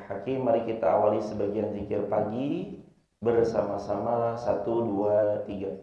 hakim. Mari kita awali sebagian zikir pagi bersama-sama. 1, 2, 3.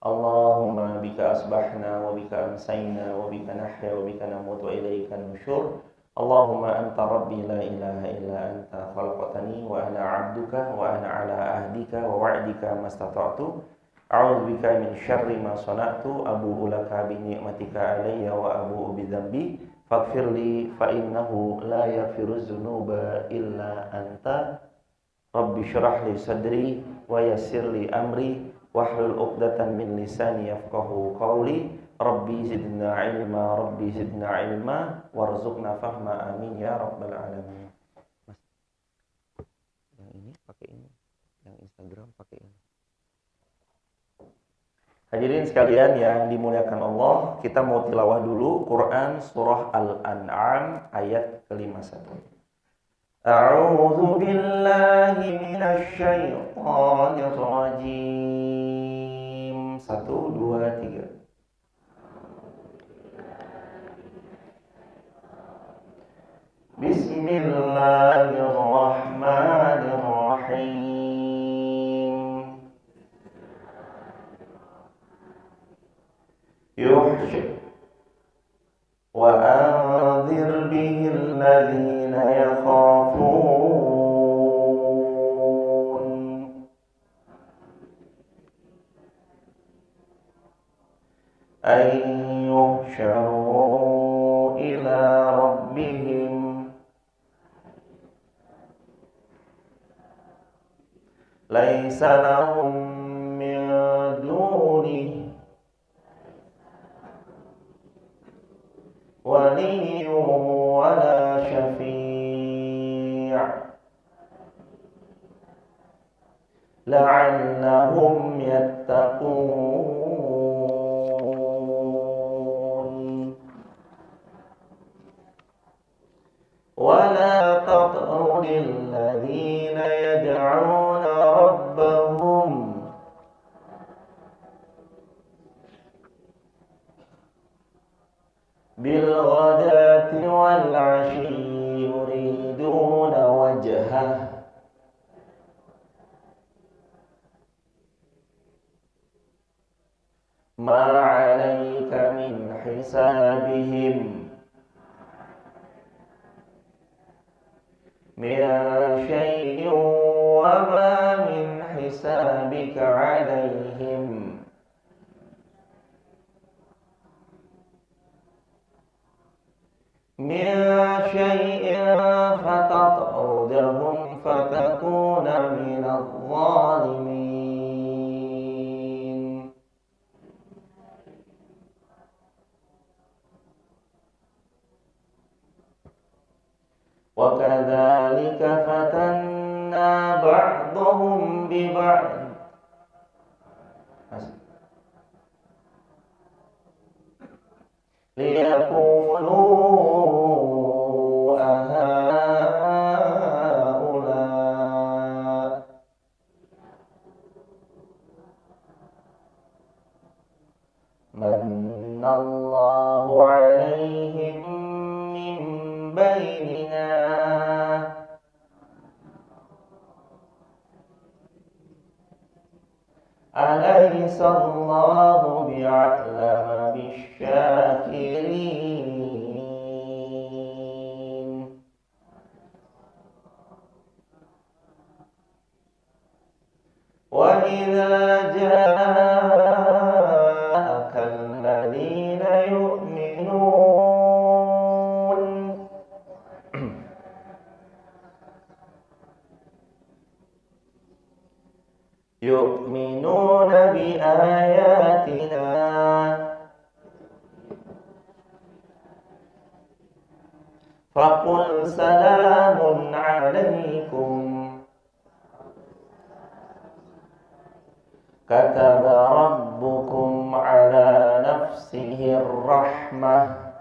Allahumma bika asbahna wa bika amsayna wa bika nahya wa bika namut wa ilaika nusyur. Allahumma anta rabbi la ilaha illa anta khalaqtani wa ana 'abduka wa ana 'ala ahdika wa wa'dika mastata'tu. A'udzu bika min syarri ma sana'tu abu'u laka bi ni'matika 'alayya wa abu'u bi dzambi faghfirli fa innahu la yaghfiru dzunuba illa anta. Rabbi shrah li sadri wa yassir li amri wahlul 'uqdatam min lisani yafqahu qawli. Rabbi zidna ilma warzuqna fahma, amin ya rabbal alamin. Yang ini pakai ini, yang Instagram pakai ini. Hadirin sekalian yang dimuliakan Allah, kita mau tilawah dulu Quran surah Al-An'am ayat ke-51. A'udzu billahi minasy syaithanir rajim. 1, 2, 3. Bismillahirrahmanirrahim. Yuhsyir wa anzir bihil ladzina yakhafun an yuhsyaru ila rabbihim laisa lahum min dunihi waliyyun wala syafi' la'allahum yattaqun. Wala tatrudil ladzina yad'una rabbahum bil ghadati wal 'ashyi yuriduna wajhah ma 'alaika min hisabihim min syai'in wa ma min hisabika 'alaihim min syai'in fatat'udahum fatakuna minadh dhalimin. Wa kadzalika fatanna ba'dahum bi ba'd liyaqulu ahaula manallahu 'alaihim min bainina alaysa Allahu bi'a'lama bisyakirin. Wa idza ja'aka alladhina yu'minuna bi ayatina faqul salamun 'alaikum kataba rabbukum 'ala nafsihi ar-rahmah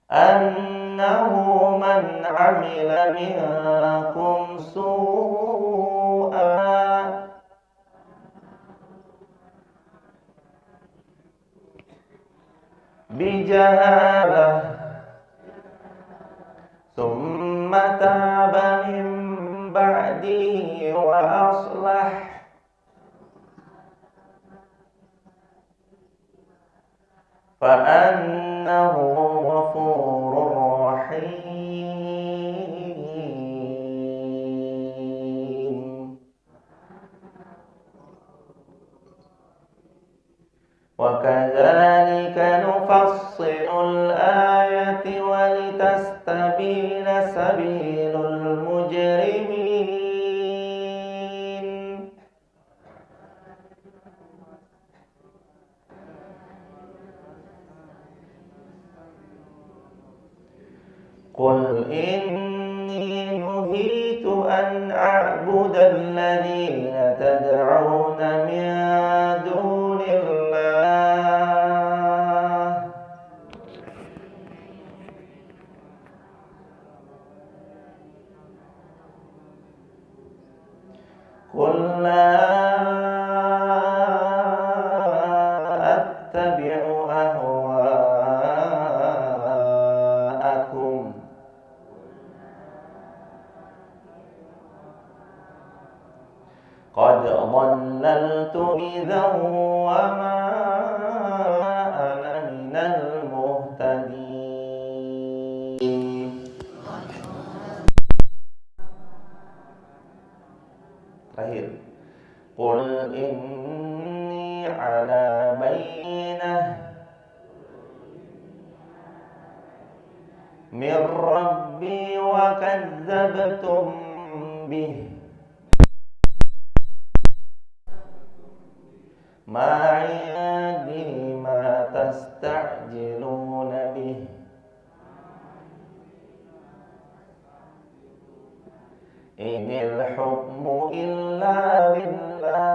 annahu man 'amila minkum su'an bijahalah فأنه غفور رحيم. وكذلك نفصل الآيات ولتستبين سبيل المجرمين. قل إني نهيت أن أعبد الذين تدعون من دون الله قل لا أتبع أهواءكم قد ضللت إذا وما أنا من المهتدين. Terakhir, Qul inni ala bayyinah min rabbi wa kadzabtum bih ma 'indi ma tasta'jiluna bih inil hukmu illa lillah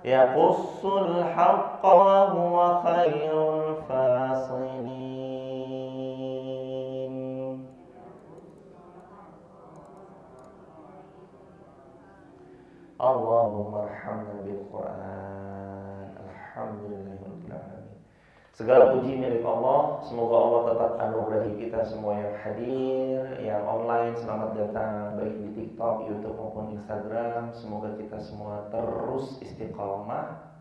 yaqussul haqqa wa huwa khairul fasilin. Allahumma arhamna bil Qur'an. Alhamdulillahirabbil alamin. Segala puji milik Allah. Semoga Allah tetap anugerahi kita semua yang hadir, yang online. Selamat datang baik di TikTok, YouTube maupun Instagram. Semoga kita semua terus istiqamah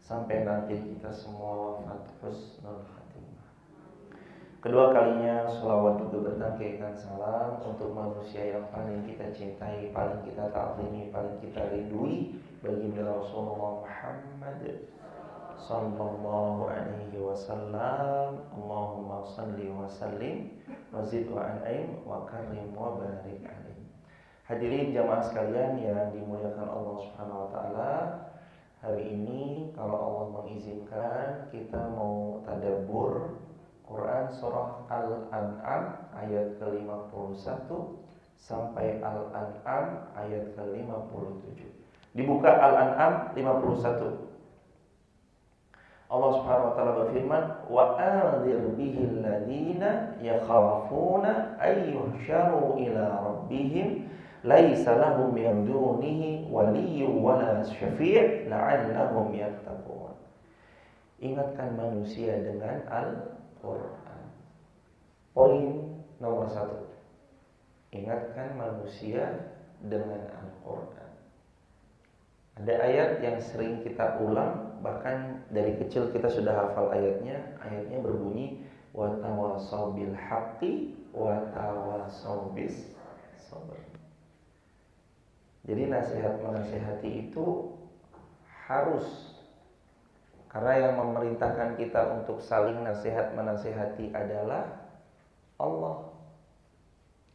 sampai nanti kita semua wafat husnul khatimah. Kedua kalinya sholawat juga bertangkaikan salam untuk manusia yang paling kita cintai, paling kita ta'zimi, paling kita ridui, baginda Rasulullah Muhammad sallallahu alaihi wasallam. Allahumma salli wa sallim wa zid wa an'im wa karim wa barik alaih. Hadirin jamaah sekalian yang dimuliakan Allah Subhanahu wa taala, hari ini kalau Allah mengizinkan kita mau tadabbur Quran surah Al-An'am ayat ke-51 sampai Al-An'am ayat ke-57. Dibuka Al-An'am 51. Allah Subhanahu wa taala berfirman, "Wa anzir bihil ladina yakhafuna ay yuhsyaru ila rabbihim laisa lahum min dunihi waliyyun wala syafi' la'allahum yattaqun." Ingatkan manusia dengan Al-Qur'an. Poin nomor 1. Ingatkan manusia dengan Al-Qur'an. Ada ayat yang sering kita ulang, bahkan dari kecil kita sudah hafal ayatnya. Ayatnya berbunyi, wa tawassaw bil haqqi wa tawassaw bis sabr. Jadi nasihat menasihati itu harus, karena yang memerintahkan kita untuk saling nasihat menasihati adalah Allah.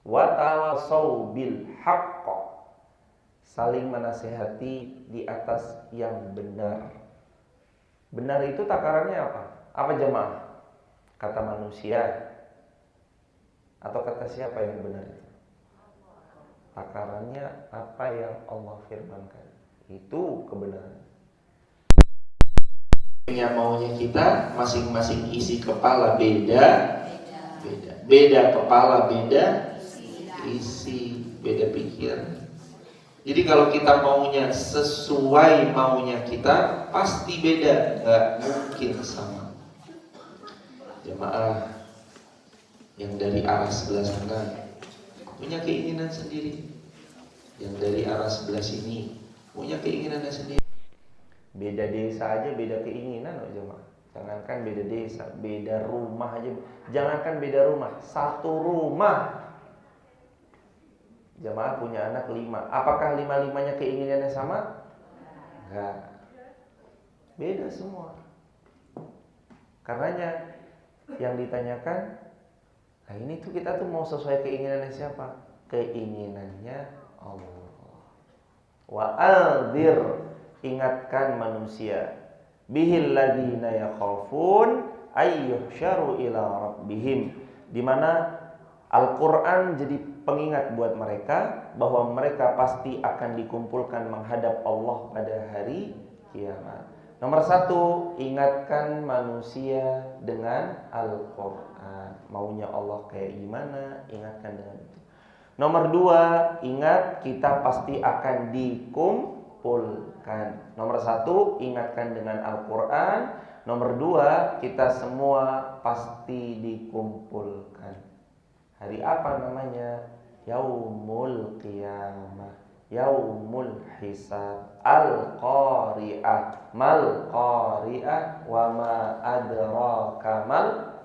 Wa tawassaw bil haqq, saling menasihati di atas yang benar. Benar itu takarannya apa? Apa jemaah? Kata manusia atau kata siapa yang benar itu? Takarannya apa yang Allah firmankan. Itu kebenaran. Yang maunya kita masing-masing isi kepala beda. Beda kepala, beda isi, beda pikiran. Jadi kalau kita maunya sesuai maunya kita, pasti beda, nggak mungkin sama. Jemaah yang dari arah sebelah sana punya keinginan sendiri, yang dari arah sebelah sini punya keinginannya sendiri. Beda desa aja beda keinginan loh jemaah. Jangankan beda desa, beda rumah aja. Jangankan beda rumah, satu rumah. Jemaah punya anak 5. Apakah 5-5-nya keinginannya sama? Enggak. Beda semua. Karenanya yang ditanyakan, nah ini tuh kita tuh mau sesuai keinginannya siapa? Keinginannya Allah. Wa aldir, ingatkan manusia, bihil ladzina yakhafun ayyuhsyaru ila rabbihim, di mana Al-Qur'an jadi pengingat buat mereka bahwa mereka pasti akan dikumpulkan menghadap Allah pada hari kiamat. Nomor 1, ingatkan manusia dengan Al-Qur'an. Maunya Allah kayak gimana, ingatkan dengan itu. Nomor 2, ingat kita pasti akan dikumpulkan. Nomor 1, ingatkan dengan Al-Quran. Nomor 2, kita semua pasti dikumpulkan. Hari apa namanya? Yaumul Qiyamah, Yaumul Hisab, Al-Qari'ah, Mal Qari'ah, Wa ma adraka mal.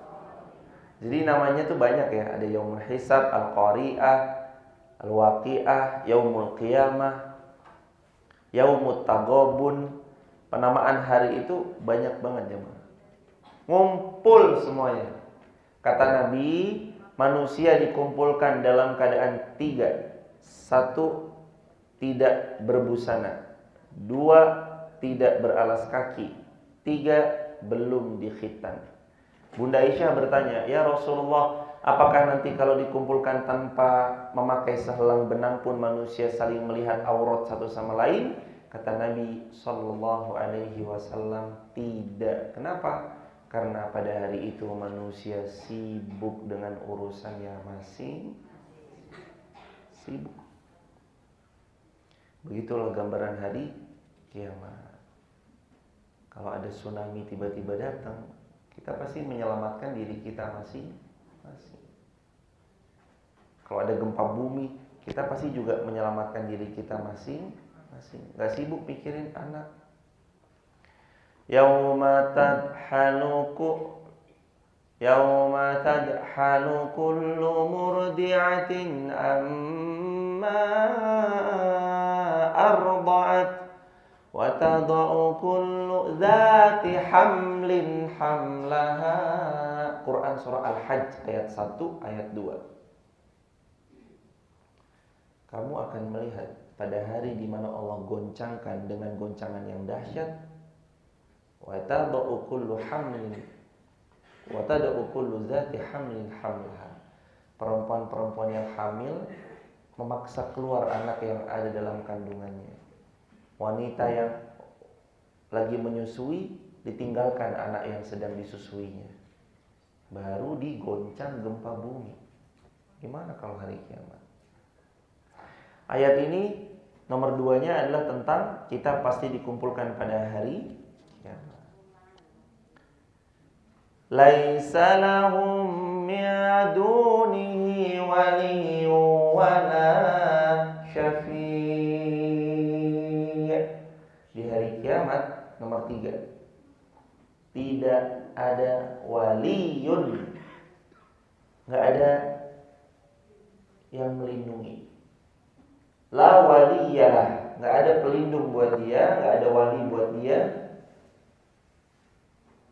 Jadi namanya tuh banyak ya. Ada Yaumul Hisab, Al-Qari'ah, Al-Waqi'ah, Yaumul Qiyamah, Yaumut Taghabun. Penamaan hari itu banyak banget jemaah. Ngumpul semuanya. Kata Nabi, manusia dikumpulkan dalam keadaan 3. 1, tidak berbusana. 2, tidak beralas kaki. 3, belum dikhitan. Bunda Aisyah bertanya, "Ya Rasulullah, apakah nanti kalau dikumpulkan tanpa memakai sehelai benang pun manusia saling melihat aurat satu sama lain?" Kata Nabi sallallahu alaihi wasallam, tidak. Kenapa? Karena pada hari itu manusia sibuk dengan urusannya masing sibuk. Begitulah gambaran hari kiamat. Kalau ada tsunami tiba-tiba datang, kita pasti menyelamatkan diri kita masing-masing. Kalau ada gempa bumi, kita pasti juga menyelamatkan diri kita masing-masing. Gak sibuk pikirin anak. Yauma tadhalu kullu murdi'atin amma arda'at wa tada'u kullu dzati hamlin hamlaha. Quran surah Al-Hajj ayat 1 ayat 2. Kamu akan melihat pada hari di mana Allah goncangkan dengan goncangan yang dahsyat. Wa tada'u kullu dzati hamlin hamlaha. Perempuan-perempuan yang hamil memaksa keluar anak yang ada dalam kandungannya. Wanita yang lagi menyusui ditinggalkan anak yang sedang disusuinya. Baru digoncang gempa bumi. Gimana kalau hari kiamat? Ayat ini nomor 2-nya adalah tentang kita pasti dikumpulkan pada hari kiamat. Laisa lahum min dunihi waliyyun wala syafi'. Di hari kiamat nomor 3, tidak ada waliyun, nggak ada yang melindungi. La waliyalah, nggak ada pelindung buat dia, nggak ada wali buat dia.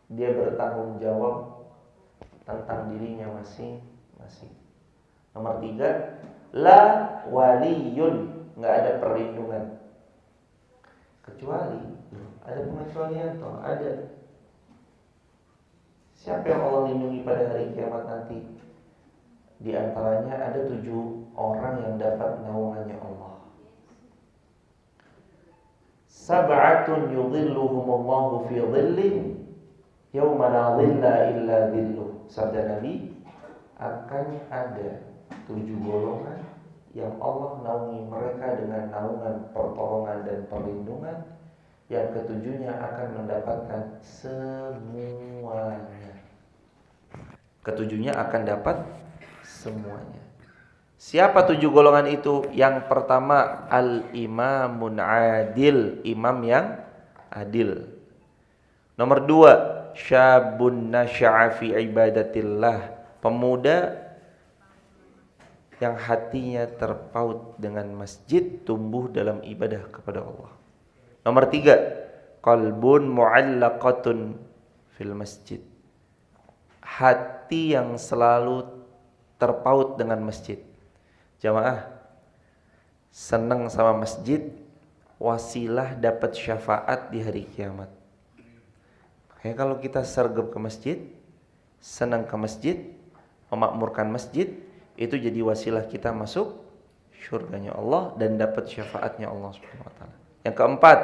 Dia bertanggung jawab tentang dirinya masing-masing. Nomor 3, la waliyun, nggak ada perlindungan. Kecuali ada pengecualian toh, ada. Siapa yang Allah lindungi pada hari kiamat nanti? Di antaranya ada 7 orang yang dapat naungannya Allah. Sab'atun yudhilluhumullahu fi dhillih yauma la dhilla illa dhilluh. Sabda Nabi, akan ada 7 golongan yang Allah naungi mereka dengan naungan pertolongan dan perlindungan. Yang ketujuhnya akan mendapatkan semuanya. Ketujuhnya akan dapat semuanya. Siapa 7 golongan itu? Yang pertama, al-imamun adil, imam yang adil. Nomor 2, syabun nasya'a fi ibadatillah, pemuda yang hatinya terpaut dengan masjid, tumbuh dalam ibadah kepada Allah. Nomor 3, qalbun mu'allaqatun fil masjid, hati yang selalu terpaut dengan masjid. Jamaah, senang sama masjid, wasilah dapat syafaat di hari kiamat. Makanya kalau kita sergap ke masjid, senang ke masjid, memakmurkan masjid, itu jadi wasilah kita masuk surganya Allah dan dapat syafaatnya Allah Subhanahu wa taala. Yang keempat,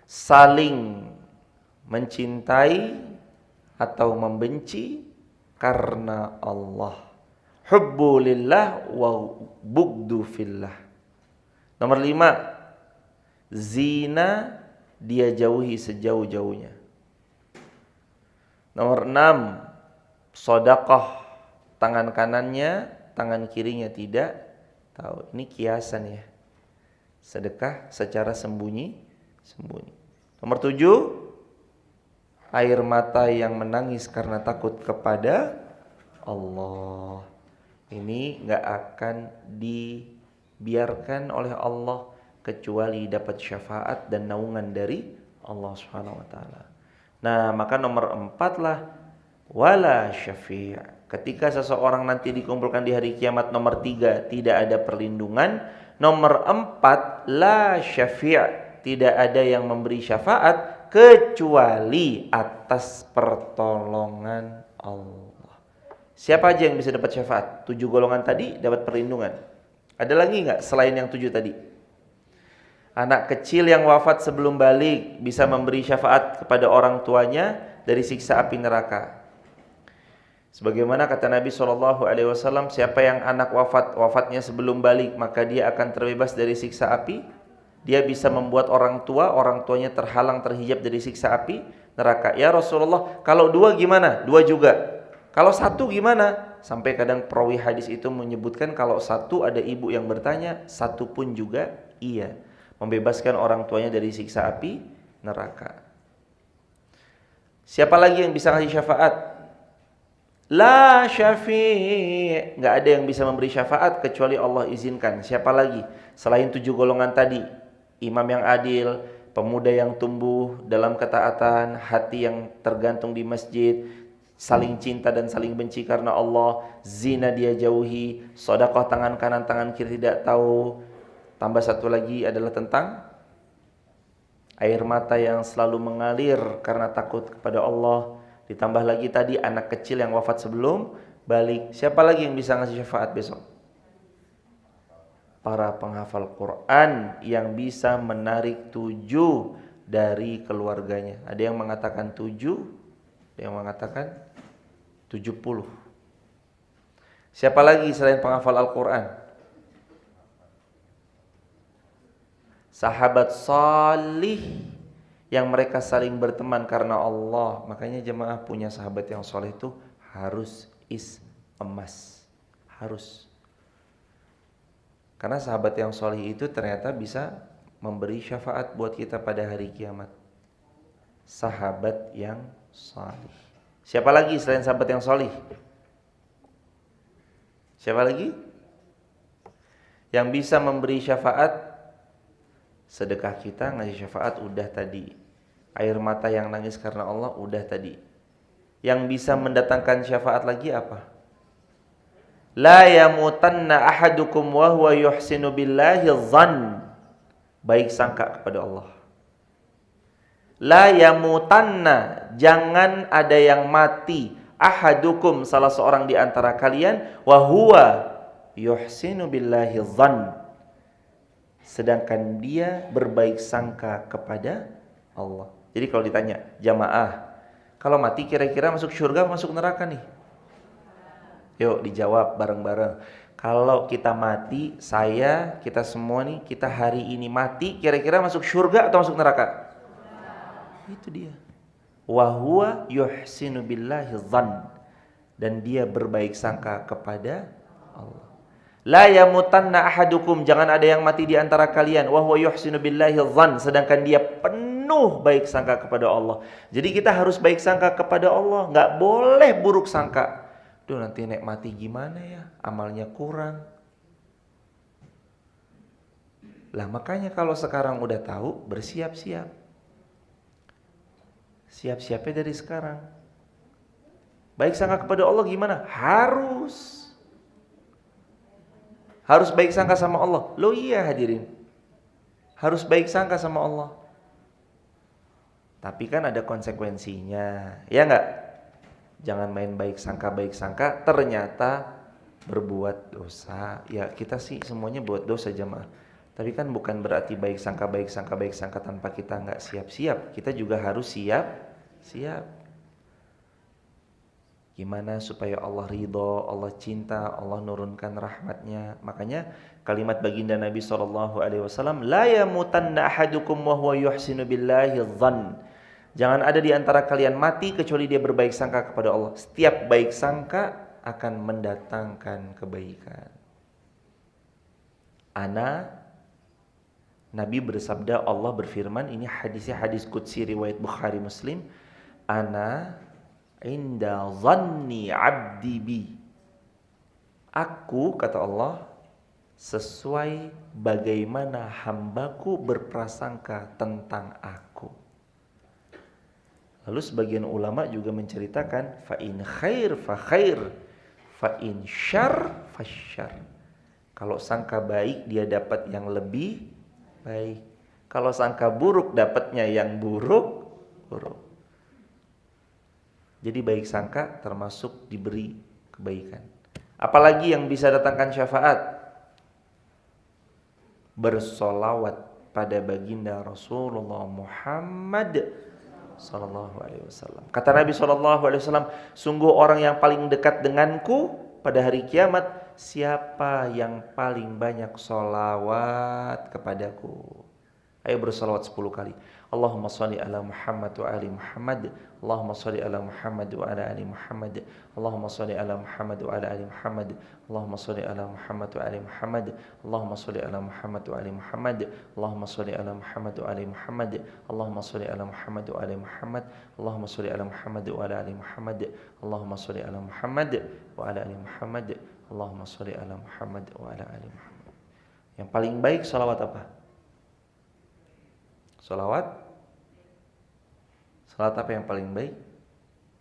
saling mencintai atau membenci karena Allah. Hubbu lillah wa bugdu fillah. Nomor 5, zina dia jauhi sejauh-jauhnya. Nomor 6, sedekah, tangan kanannya, tangan kirinya tidak tahu. Ini kiasan ya. Sedekah secara sembunyi-sembunyi. Nomor 7, air mata yang menangis karena takut kepada Allah. Ini gak akan dibiarkan oleh Allah kecuali dapat syafaat dan naungan dari Allah Subhanahu wa taala. Nah, maka nomor 4 lah, wala syafi'. Ketika seseorang nanti dikumpulkan di hari kiamat, nomor 3, tidak ada perlindungan. Nomor 4, la syafi', tidak ada yang memberi syafaat kecuali atas pertolongan Allah. Siapa aja yang bisa dapat syafaat? 7 golongan tadi dapat perlindungan. Ada lagi nggak selain yang 7 tadi? Anak kecil yang wafat sebelum balik bisa memberi syafaat kepada orang tuanya dari siksa api neraka. Sebagaimana kata Nabi SAW, siapa yang anak wafatnya sebelum balik, maka dia akan terbebas dari siksa api. Dia bisa membuat orang tuanya terhalang, terhijab dari siksa api neraka. Ya Rasulullah, kalau 2 gimana? 2 juga. Kalau 1 gimana? Sampai kadang perawi hadis itu menyebutkan kalau 1 ada ibu yang bertanya, 1 pun juga iya. Membebaskan orang tuanya dari siksa api neraka. Siapa lagi yang bisa ngasih syafaat? La syafi', nggak ada yang bisa memberi syafaat kecuali Allah izinkan. Siapa lagi? Selain 7 golongan tadi, imam yang adil, pemuda yang tumbuh dalam ketaatan, hati yang tergantung di masjid, saling cinta dan saling benci karena Allah, zina dia jauhi, sedekah tangan kanan tangan kiri tidak tahu. Tambah 1 lagi adalah tentang air mata yang selalu mengalir karena takut kepada Allah. Ditambah lagi tadi anak kecil yang wafat sebelum balik. Siapa lagi yang bisa ngasih syafaat besok? Para penghafal Quran yang bisa menarik 7 dari keluarganya. Ada yang mengatakan 7, ada yang mengatakan 70. Siapa lagi selain penghafal Al-Quran? Sahabat salih yang mereka saling berteman karena Allah. Makanya jemaah punya sahabat yang soleh itu harus emas. Harus. Karena sahabat yang soleh itu ternyata bisa memberi syafaat buat kita pada hari kiamat. Sahabat yang soleh. Siapa lagi selain sahabat yang soleh? Siapa lagi? Yang bisa memberi syafaat? Sedekah kita, ngasih syafaat udah tadi. Air mata yang nangis karena Allah udah tadi. Yang bisa mendatangkan syafaat lagi apa? La yamutanna ahadukum wa huwa yuhsinu billahi dhann. Baik sangka kepada Allah. La yamutanna, jangan ada yang mati. Ahadukum, salah seorang di antara kalian, wa huwa yuhsinu billahi dhann, sedangkan dia berbaik sangka kepada Allah. Jadi kalau ditanya, jamaah, kalau mati kira-kira masuk surga masuk neraka nih? Yuk dijawab bareng-bareng. Kalau kita mati, kita semua nih, kita hari ini mati, kira-kira masuk surga atau masuk neraka? Itu dia. Wa huwa yuhsinu billahi dhann, dan dia berbaik sangka kepada Allah. La yamutanna ahadukum, jangan ada yang mati di antara kalian wa huwa yuhsinu billahi dzan, sedangkan dia penuh baik sangka kepada Allah. Jadi kita harus baik sangka kepada Allah, enggak boleh buruk sangka. Duh, nanti nek mati gimana ya? Amalnya kurang. Lah makanya kalau sekarang udah tahu, bersiap-siap. Siap-siapnya dari sekarang. Baik sangka kepada Allah gimana? Harus baik sangka sama Allah. Loh iya hadirin. Harus baik sangka sama Allah. Tapi kan ada konsekuensinya. Ya enggak? Jangan main baik sangka, ternyata berbuat dosa. Ya kita sih semuanya buat dosa jemaah. Tapi kan bukan berarti baik sangka tanpa kita enggak siap-siap. Kita juga harus siap. Gimana supaya Allah ridho, Allah cinta, Allah nurunkan rahmatnya. Makanya kalimat baginda Nabi SAW, la yamutanna ahadukum wa huwa yuhsinu billahi dzan. Jangan ada di antara kalian mati kecuali dia berbaik sangka kepada Allah. Setiap baik sangka akan mendatangkan kebaikan. Nabi bersabda, Allah berfirman, ini hadisnya hadis qudsi riwayat Bukhari Muslim, ana inda zanni abdi bi. Aku, kata Allah, sesuai bagaimana hambaku berprasangka tentang aku. Lalu sebagian ulama juga menceritakan, fa in khair fa khair, fa in syarr fa syarr. Kalau sangka baik dia dapat yang lebih baik. Kalau sangka buruk dapatnya yang buruk. Jadi baik sangka termasuk diberi kebaikan. Apalagi yang bisa datangkan syafaat? Bersolawat pada baginda Rasulullah Muhammad sallallahu alaihi wasallam. Kata Nabi sallallahu alaihi wasallam, sungguh orang yang paling dekat denganku pada hari kiamat, siapa yang paling banyak solawat kepadaku. Ayo bersolawat 10 kali. Allahumma shalli ala Muhammad wa ali Muhammad. Allahumma shalli ala Muhammad wa ala ali Muhammad. Allahumma shalli ala Muhammad wa ala ali Muhammad. Allahumma shalli ala Muhammad wa ali Muhammad. Allahumma shalli ala Muhammad wa ali Muhammad. Allahumma shalli ala Muhammad wa ali Muhammad. Allahumma shalli ala Muhammad wa ali Muhammad. Allahumma shalli ala Muhammad wa ala ali Muhammad. Allahumma shalli ala Muhammad wa ala ali Muhammad. Allahumma shalli ala Muhammad wa ala ali Muhammad. Yang paling baik salawat apa? Salawat apa yang paling baik?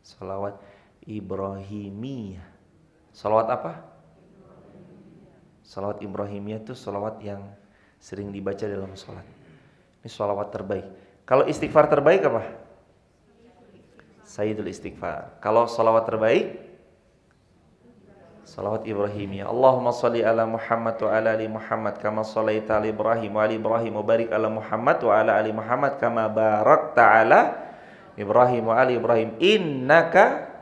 Salawat Ibrahimiyah. Salawat apa? Salawat Ibrahimiyah itu salawat yang sering dibaca dalam salat. Ini salawat terbaik. Kalau istighfar terbaik apa? Sayyidul istighfar. Kalau salawat terbaik? Salawat Ibrahimiyah. Allahumma shalli ala Muhammad wa ala ali Muhammad kama shallaita ala Ibrahim wa ali Ibrahim wa barik ala Muhammad wa ala ali Muhammad kama barakta ala Ibrahim wa ali Ibrahim innaka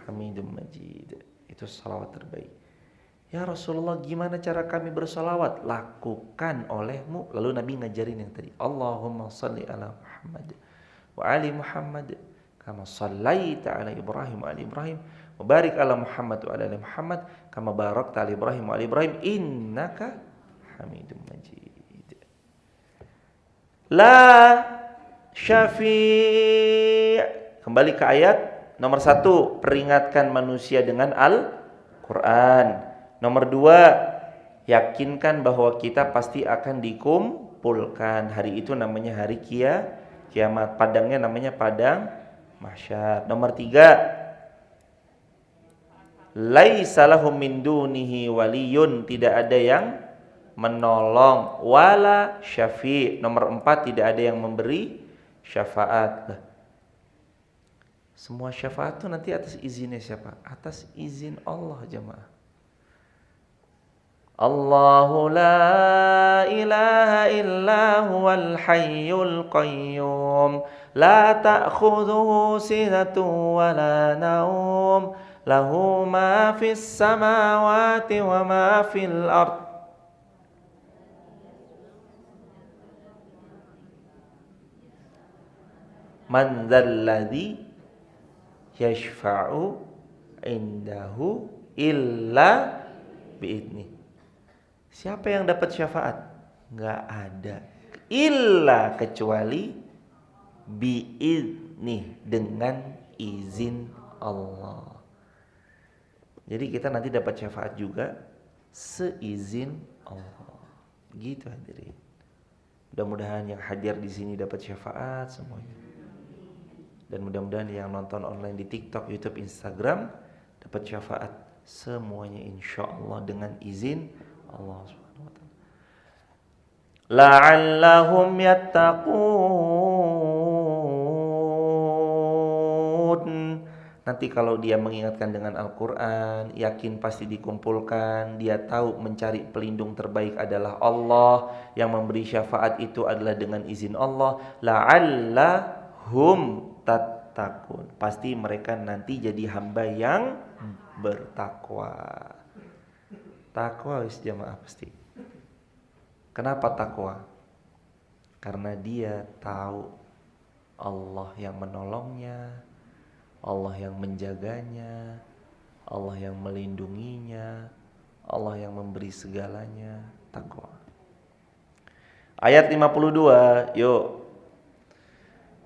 Hamidum Majid. Itu salawat terbaik. Ya Rasulullah, gimana cara kami bersalawat? Lakukan olehmu. Lalu Nabi ngajarin yang tadi. Allahumma shalli ala Muhammad wa ali Muhammad kama shallaita ala Ibrahim wa ali Ibrahim wa barik ala Muhammad wa ala ali Muhammad kama barakta ala Ibrahim wa ali Ibrahim innaka Hamidum Majid. La syafi'. Kembali ke ayat nomor 1, peringatkan manusia dengan Al-Quran. Nomor 2, yakinkan bahwa kita pasti akan dikumpulkan. Hari itu namanya hari kiamat. Padangnya namanya padang mahsyar. Nomor 3, laisa lahum min dunihi waliyun, tidak ada yang menolong, wala syafi'. Nomor 4, tidak ada yang memberi syafaat. Semua syafaat itu nanti atas izinnya siapa? Atas izin Allah jemaah. Allahu la ilaha illa huwal hayyul qayyum la ta'khudhuhu sinatun wa la naum lahu ma fis samawati wa ma fil ard. Man dzalladzi yashfa'u indahu illa biidni. Siapa yang dapat syafaat? Nggak ada. Illa kecuali biidni, dengan izin Allah. Jadi kita nanti dapat syafaat juga seizin Allah. Gitu hadirin. Mudah-mudahan yang hadir di sini dapat syafaat semuanya. Dan mudah-mudahan yang nonton online di TikTok, YouTube, Instagram dapat syafaat semuanya insyaallah dengan izin Allah Subhanahu wa taala. La'allahum yattaqun. Nanti kalau dia mengingatkan dengan Al-Quran, yakin pasti dikumpulkan. Dia tahu mencari pelindung terbaik adalah Allah. Yang memberi syafaat itu adalah dengan izin Allah. La'allahum tattaqun. Pasti mereka nanti jadi hamba yang bertakwa. Takwa wis jamaah pasti. Kenapa takwa? Karena dia tahu Allah yang menolongnya, Allah yang menjaganya, Allah yang melindunginya, Allah yang memberi segalanya. Takwa. Ayat 52, yuk.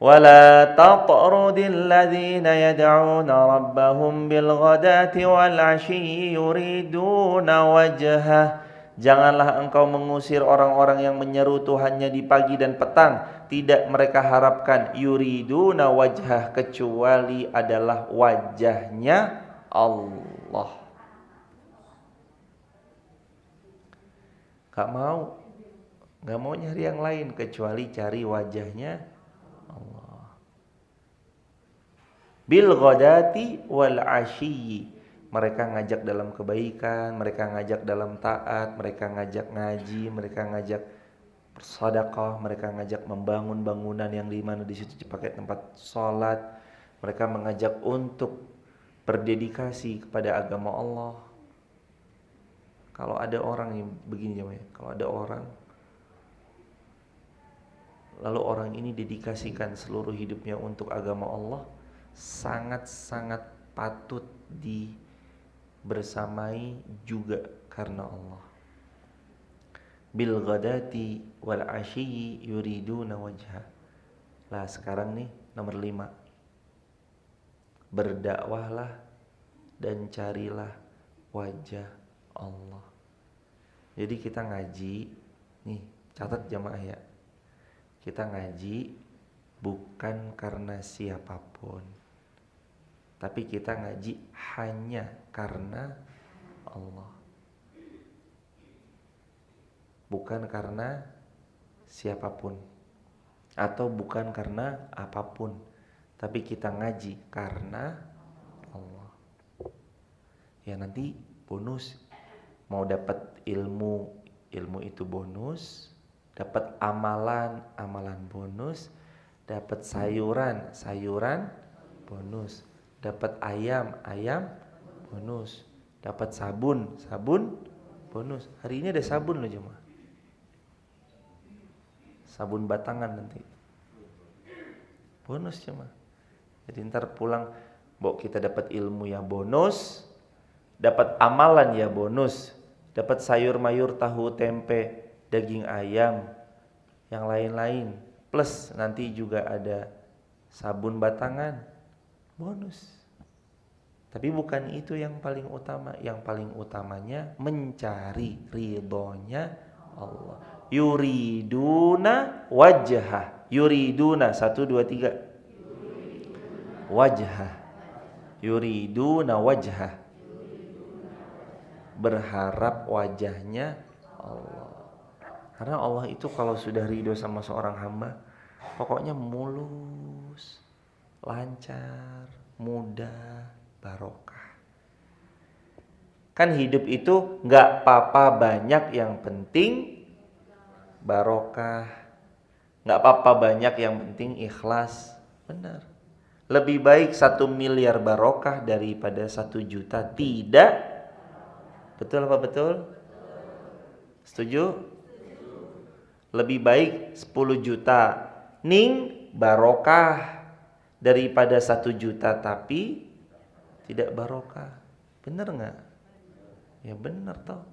Wala taqrudil ladzina yad'una rabbahum bil ghadati wal 'ashyi yuriduna wajhah. Janganlah engkau mengusir orang-orang yang menyeru Tuhannya di pagi dan petang. Tidak mereka harapkan yuriduna wajhah, kecuali adalah wajahnya Allah. Gak mau nyari yang lain kecuali cari wajahnya Allah. Bil ghadati wal 'ashyi. Mereka ngajak dalam kebaikan, mereka ngajak dalam taat, mereka ngajak ngaji, mereka ngajak bersedekah, mereka ngajak membangun bangunan yang di mana di situ dipakai tempat sholat. Mereka mengajak untuk berdedikasi kepada agama Allah. Kalau ada orang yang begini ya, kalau ada orang lalu orang ini dedikasikan seluruh hidupnya untuk agama Allah, sangat-sangat patut bersamai juga karena Allah. Bil ghadati wal 'ashyi yuriduna wajha. Lah sekarang nih nomor 5. Berdakwahlah dan carilah wajah Allah. Jadi kita ngaji, nih catat jamaah ya. Kita ngaji bukan karena siapapun, tapi kita ngaji hanya karena Allah. Bukan karena siapapun atau bukan karena apapun, tapi kita ngaji karena Allah. Ya nanti bonus, mau dapat ilmu itu bonus, dapat amalan bonus, dapat sayuran bonus, dapat ayam bonus, dapat sabun bonus. Hari ini ada sabun loh jemaah, sabun batangan nanti bonus jemaah. Jadi ntar pulang kita dapat ilmu ya bonus, dapat amalan ya bonus, dapat sayur mayur tahu tempe daging ayam yang lain-lain, plus nanti juga ada sabun batangan bonus. Tapi bukan itu yang paling utama. Yang paling utamanya mencari ridhonya Allah. Yuriduna wajhah. Yuriduna 1 2 3. Wajhah. Yuriduna wajhah. Berharap wajahnya Allah. Karena Allah itu kalau sudah ridho sama seorang hamba, pokoknya mulus, lancar, mudah, barokah. Kan hidup itu gak apa-apa banyak, yang penting barokah. Gak apa-apa banyak, yang penting ikhlas. Benar. Lebih baik 1 miliar barokah daripada 1 juta tidak. Betul apa betul? Setuju? Lebih baik 10 juta ning barokah daripada 1 juta tapi tidak barokah. Bener gak? Ya benar toh.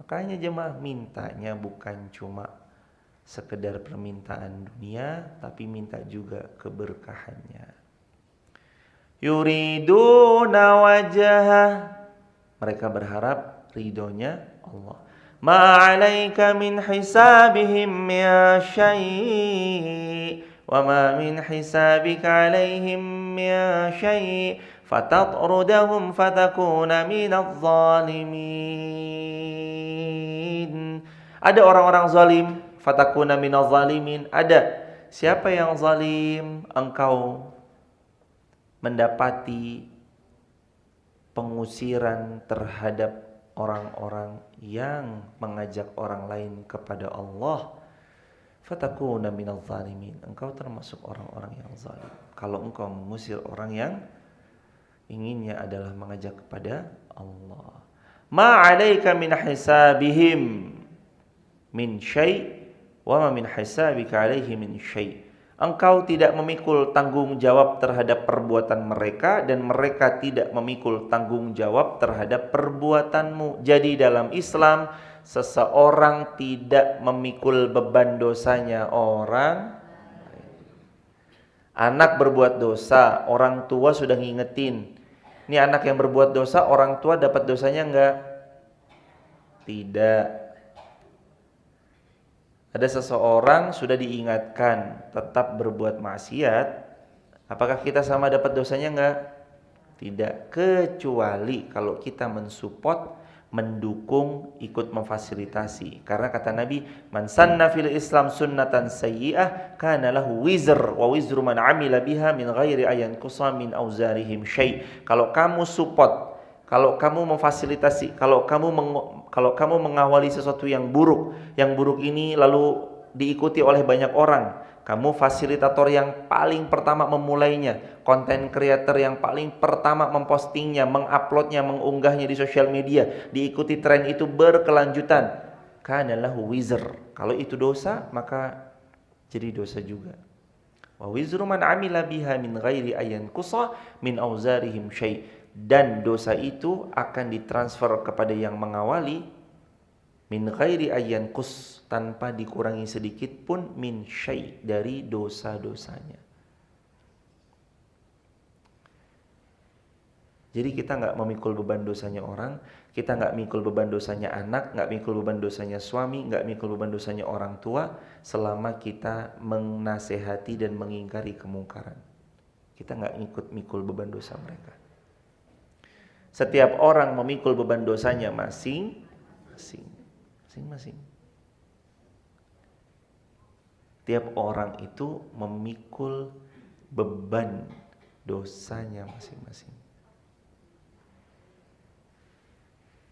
Makanya jemaah mintanya bukan cuma sekedar permintaan dunia, tapi minta juga keberkahannya. Yuriduna wajhah, mereka berharap ridhonya Allah. Ma 'alaika min hisabihim ya syai' wa ma min hisabika 'alaihim ya syai' fatatrudahum fatakuna minadh zalimin. Ada orang-orang zalim, fatakuna minadh zalimin. Ada. Siapa yang zalim? Engkau mendapati pengusiran terhadap orang-orang yang mengajak orang lain kepada Allah. Fatakuna minadh zalimin. Engkau termasuk orang-orang yang zalim kalau engkau mengusir orang yang inginnya adalah mengajak kepada Allah. Ma 'alaika min hisabihim min syai' wa ma min hisabika 'alaihi min syai'. Engkau tidak memikul tanggung jawab terhadap perbuatan mereka dan mereka tidak memikul tanggung jawab terhadap perbuatanmu. Jadi dalam Islam seseorang tidak memikul beban dosanya orang. Anak berbuat dosa, orang tua sudah ngingetin. Ini anak yang berbuat dosa, orang tua dapat dosanya enggak? Tidak. Ada seseorang sudah diingatkan tetap berbuat maksiat, apakah kita sama dapat dosanya enggak? Tidak, kecuali kalau kita mensupport, mendukung, ikut memfasilitasi. Karena kata Nabi, man sanna fil Islam sunnatan sayyi'ah kana lahu wizr wa wizru man 'amila biha min ghairi ayan qusa min auzarihim syai'. Kalau kamu support, kalau kamu memfasilitasi, kalau kamu mengawali sesuatu yang buruk ini lalu diikuti oleh banyak orang, kamu fasilitator yang paling pertama memulainya, konten creator yang paling pertama mempostingnya, menguploadnya, mengunggahnya di sosial media, diikuti tren itu berkelanjutan, kana lahu wizr. Kalau itu dosa, maka jadi dosa juga. Wa wizru man 'amila biha min ghairi ayan qusa min auzarihim syai'. Dan dosa itu akan ditransfer kepada yang mengawali min ghairi ayyan qus, tanpa dikurangi sedikit pun min syai' dari dosa-dosanya. Jadi kita nggak memikul beban dosanya orang, kita nggak mikul beban dosanya anak, nggak mikul beban dosanya suami, nggak mikul beban dosanya orang tua, selama kita menasehati dan mengingkari kemungkaran. Kita nggak ikut mikul beban dosa mereka. Setiap orang memikul beban dosanya masing-masing. Tiap orang itu memikul beban dosanya masing-masing.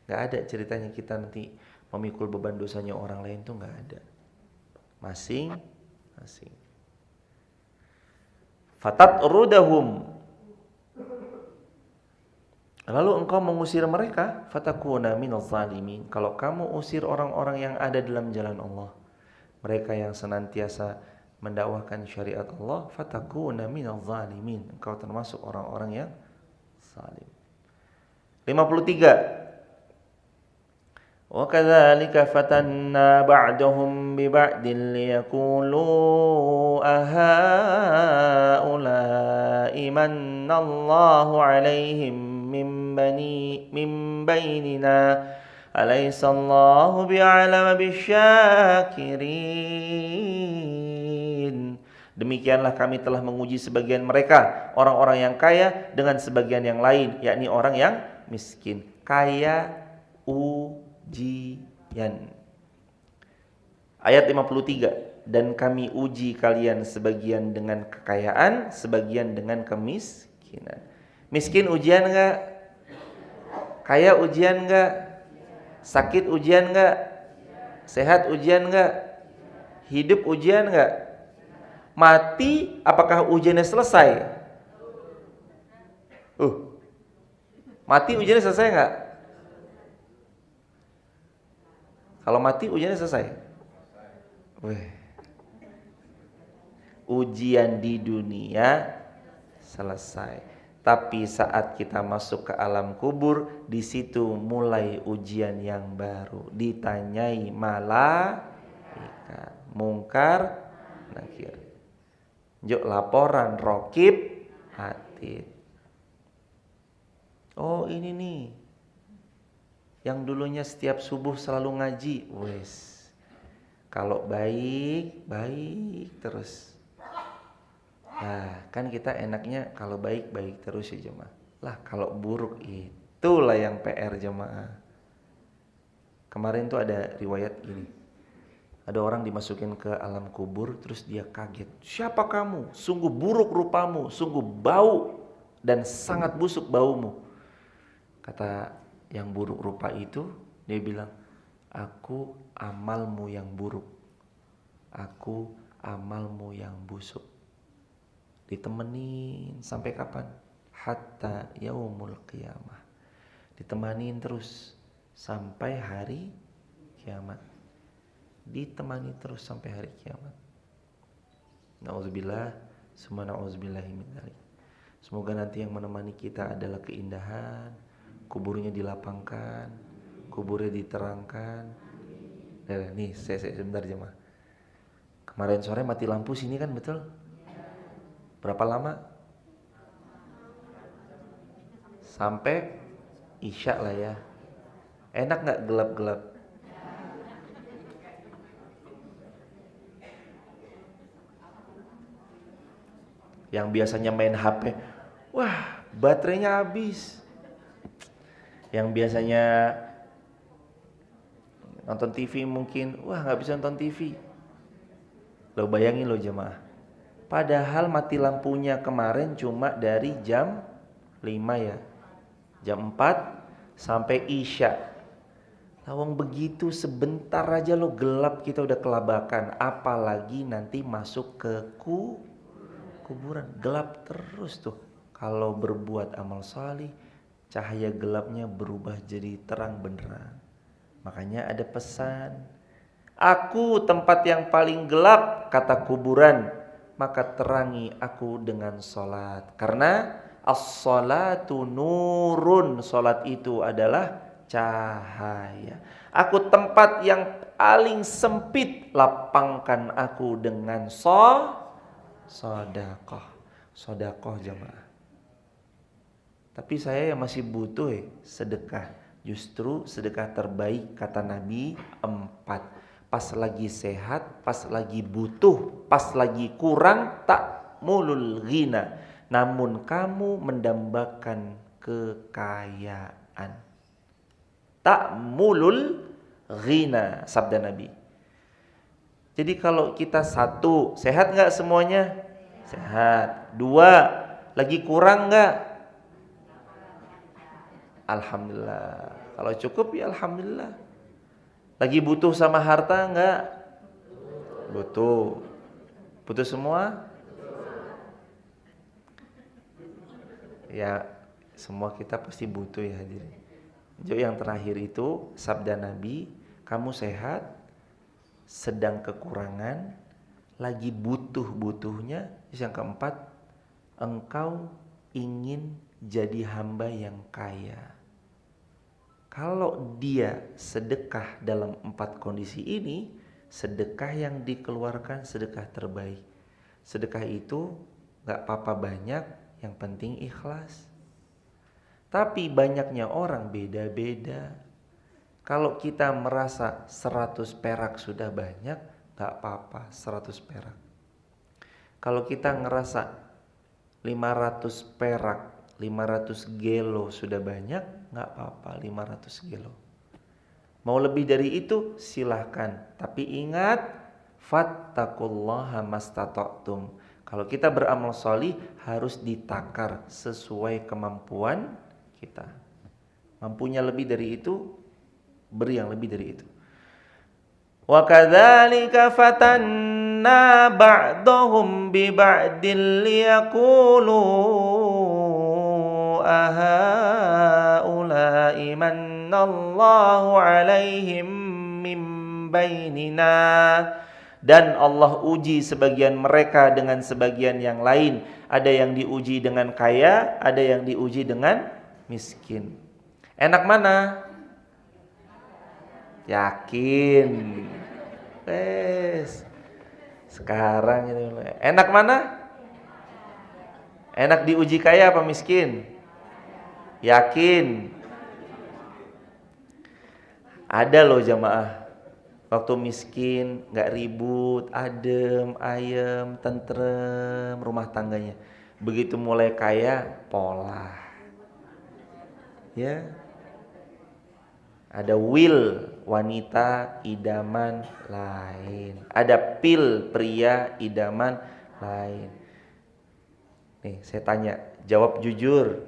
Gak ada ceritanya kita nanti memikul beban dosanya orang lain, tuh gak ada. Masing-masing. Fatatrudahum, lalu engkau mengusir mereka, fatakuna minadh zalimin. Kalau kamu usir orang-orang yang ada dalam jalan Allah, mereka yang senantiasa mendakwahkan syariat Allah, fatakuna minadh zalimin. Engkau termasuk orang-orang yang zalim. 53. Wa kadzalika fatanna ba'dahum bi ba'din liyaqulu ahaula'i manallahu 'alaihim min bainina alaysallahu bi'alama bisyakirin. Demikianlah kami telah menguji sebagian mereka, orang-orang yang kaya, dengan sebagian yang lain, yakni orang yang miskin. Kaya ujian. Ayat 53. Dan kami uji kalian sebagian dengan kekayaan, sebagian dengan kemiskinan. Miskin ujian enggak? Kaya ujian enggak? Sakit ujian enggak? Sehat ujian enggak? Hidup ujian enggak? Mati apakah ujiannya selesai? Mati ujiannya selesai enggak? Kalau mati ujiannya selesai? Ujian di dunia selesai. Tapi saat kita masuk ke alam kubur, di situ mulai ujian yang baru. Ditanyai malaikat, mungkar, nakir. Juk laporan rokib, atid. Oh ini nih, yang dulunya setiap subuh selalu ngaji, wes. Kalau baik, baik terus. Nah, kan kita enaknya kalau baik-baik terus ya jemaah. Lah kalau buruk itulah yang PR jemaah. Kemarin tuh ada riwayat gini. Ada orang dimasukin ke alam kubur terus dia kaget. Siapa kamu? Sungguh buruk rupamu, sungguh bau dan sangat busuk baumu. Kata yang buruk rupa itu, dia bilang, aku amalmu yang buruk. Aku amalmu yang busuk. Ditemenin sampai kapan? Hatta yaumul qiyamah. Ditemanin terus sampai hari kiamat. Ditemani terus sampai hari kiamat. Nauzubillah, summa nauzubillahi min dzalik. Semoga nanti yang menemani kita adalah keindahan, kuburnya dilapangkan, kuburnya diterangkan. Nih, saya sebentar jemaah. Kemarin sore mati lampu sini kan betul? Berapa lama? Sampai Isya lah ya. Enak gak gelap-gelap? Yang biasanya main HP, wah baterainya habis. Yang biasanya nonton TV mungkin, wah gak bisa nonton TV. Lo bayangin lo jemaah. Padahal mati lampunya kemarin cuma dari jam 5 ya. Jam 4 sampai Isya. Lawang begitu sebentar aja lo gelap, kita udah kelabakan. Apalagi nanti masuk ke kuburan. Gelap terus tuh. Kalau berbuat amal salih, cahaya gelapnya berubah jadi terang beneran. Makanya ada pesan. Aku tempat yang paling gelap, kata kuburan. Maka terangi aku dengan sholat. Karena as-sholatu nurun. Sholat itu adalah cahaya. Aku tempat yang paling sempit. Lapangkan aku dengan sodakoh. Sodakoh jemaah. Tapi saya yang masih butuh sedekah. Justru sedekah terbaik kata Nabi 4. Pas lagi sehat, pas lagi butuh, pas lagi kurang, tak mulul ghina. Namun kamu mendambakan kekayaan. Tak mulul ghina, sabda Nabi. Jadi kalau kita satu, sehat gak semuanya? Sehat. 2, lagi kurang gak? Alhamdulillah. Kalau cukup ya alhamdulillah. Lagi butuh sama harta enggak? Butuh. Butuh semua? Ya, semua kita pasti butuh ya hadirin. Jadi yang terakhir itu sabda Nabi, kamu sehat, sedang kekurangan, lagi butuh-butuhnya. Yang keempat, engkau ingin jadi hamba yang kaya. Kalau dia sedekah dalam 4 kondisi ini, sedekah yang dikeluarkan sedekah terbaik. Sedekah itu gak apa-apa banyak, yang penting ikhlas. Tapi banyaknya orang beda-beda. Kalau kita merasa 100 perak sudah banyak, gak apa-apa 100 perak. Kalau kita ngerasa 500 perak, 500 gelo sudah banyak, gak apa-apa 500 gelo. Mau lebih dari itu silahkan. Tapi ingat, fattaqullaha mastata'tum. Kalau kita beramal sholih harus ditakar sesuai kemampuan kita. Mampunya lebih dari itu, beri yang lebih dari itu. Wa kadzalika fatanna ba'dahum bi ba'dil liyaqulu ahaula'i manallahu 'alaihim min bainina. Dan Allah uji sebagian mereka dengan sebagian yang lain. Ada yang diuji dengan kaya, ada yang diuji dengan miskin. Enak mana? Yakin. Sekarang ini enak mana? Enak diuji kaya apa miskin? Yakin. Ada loh jamaah, waktu miskin gak ribut, adem, ayem, tentrem rumah tangganya. Begitu mulai kaya, pola. Ya. Ada will wanita idaman lain. Ada pil pria idaman lain. Nih saya tanya, jawab jujur.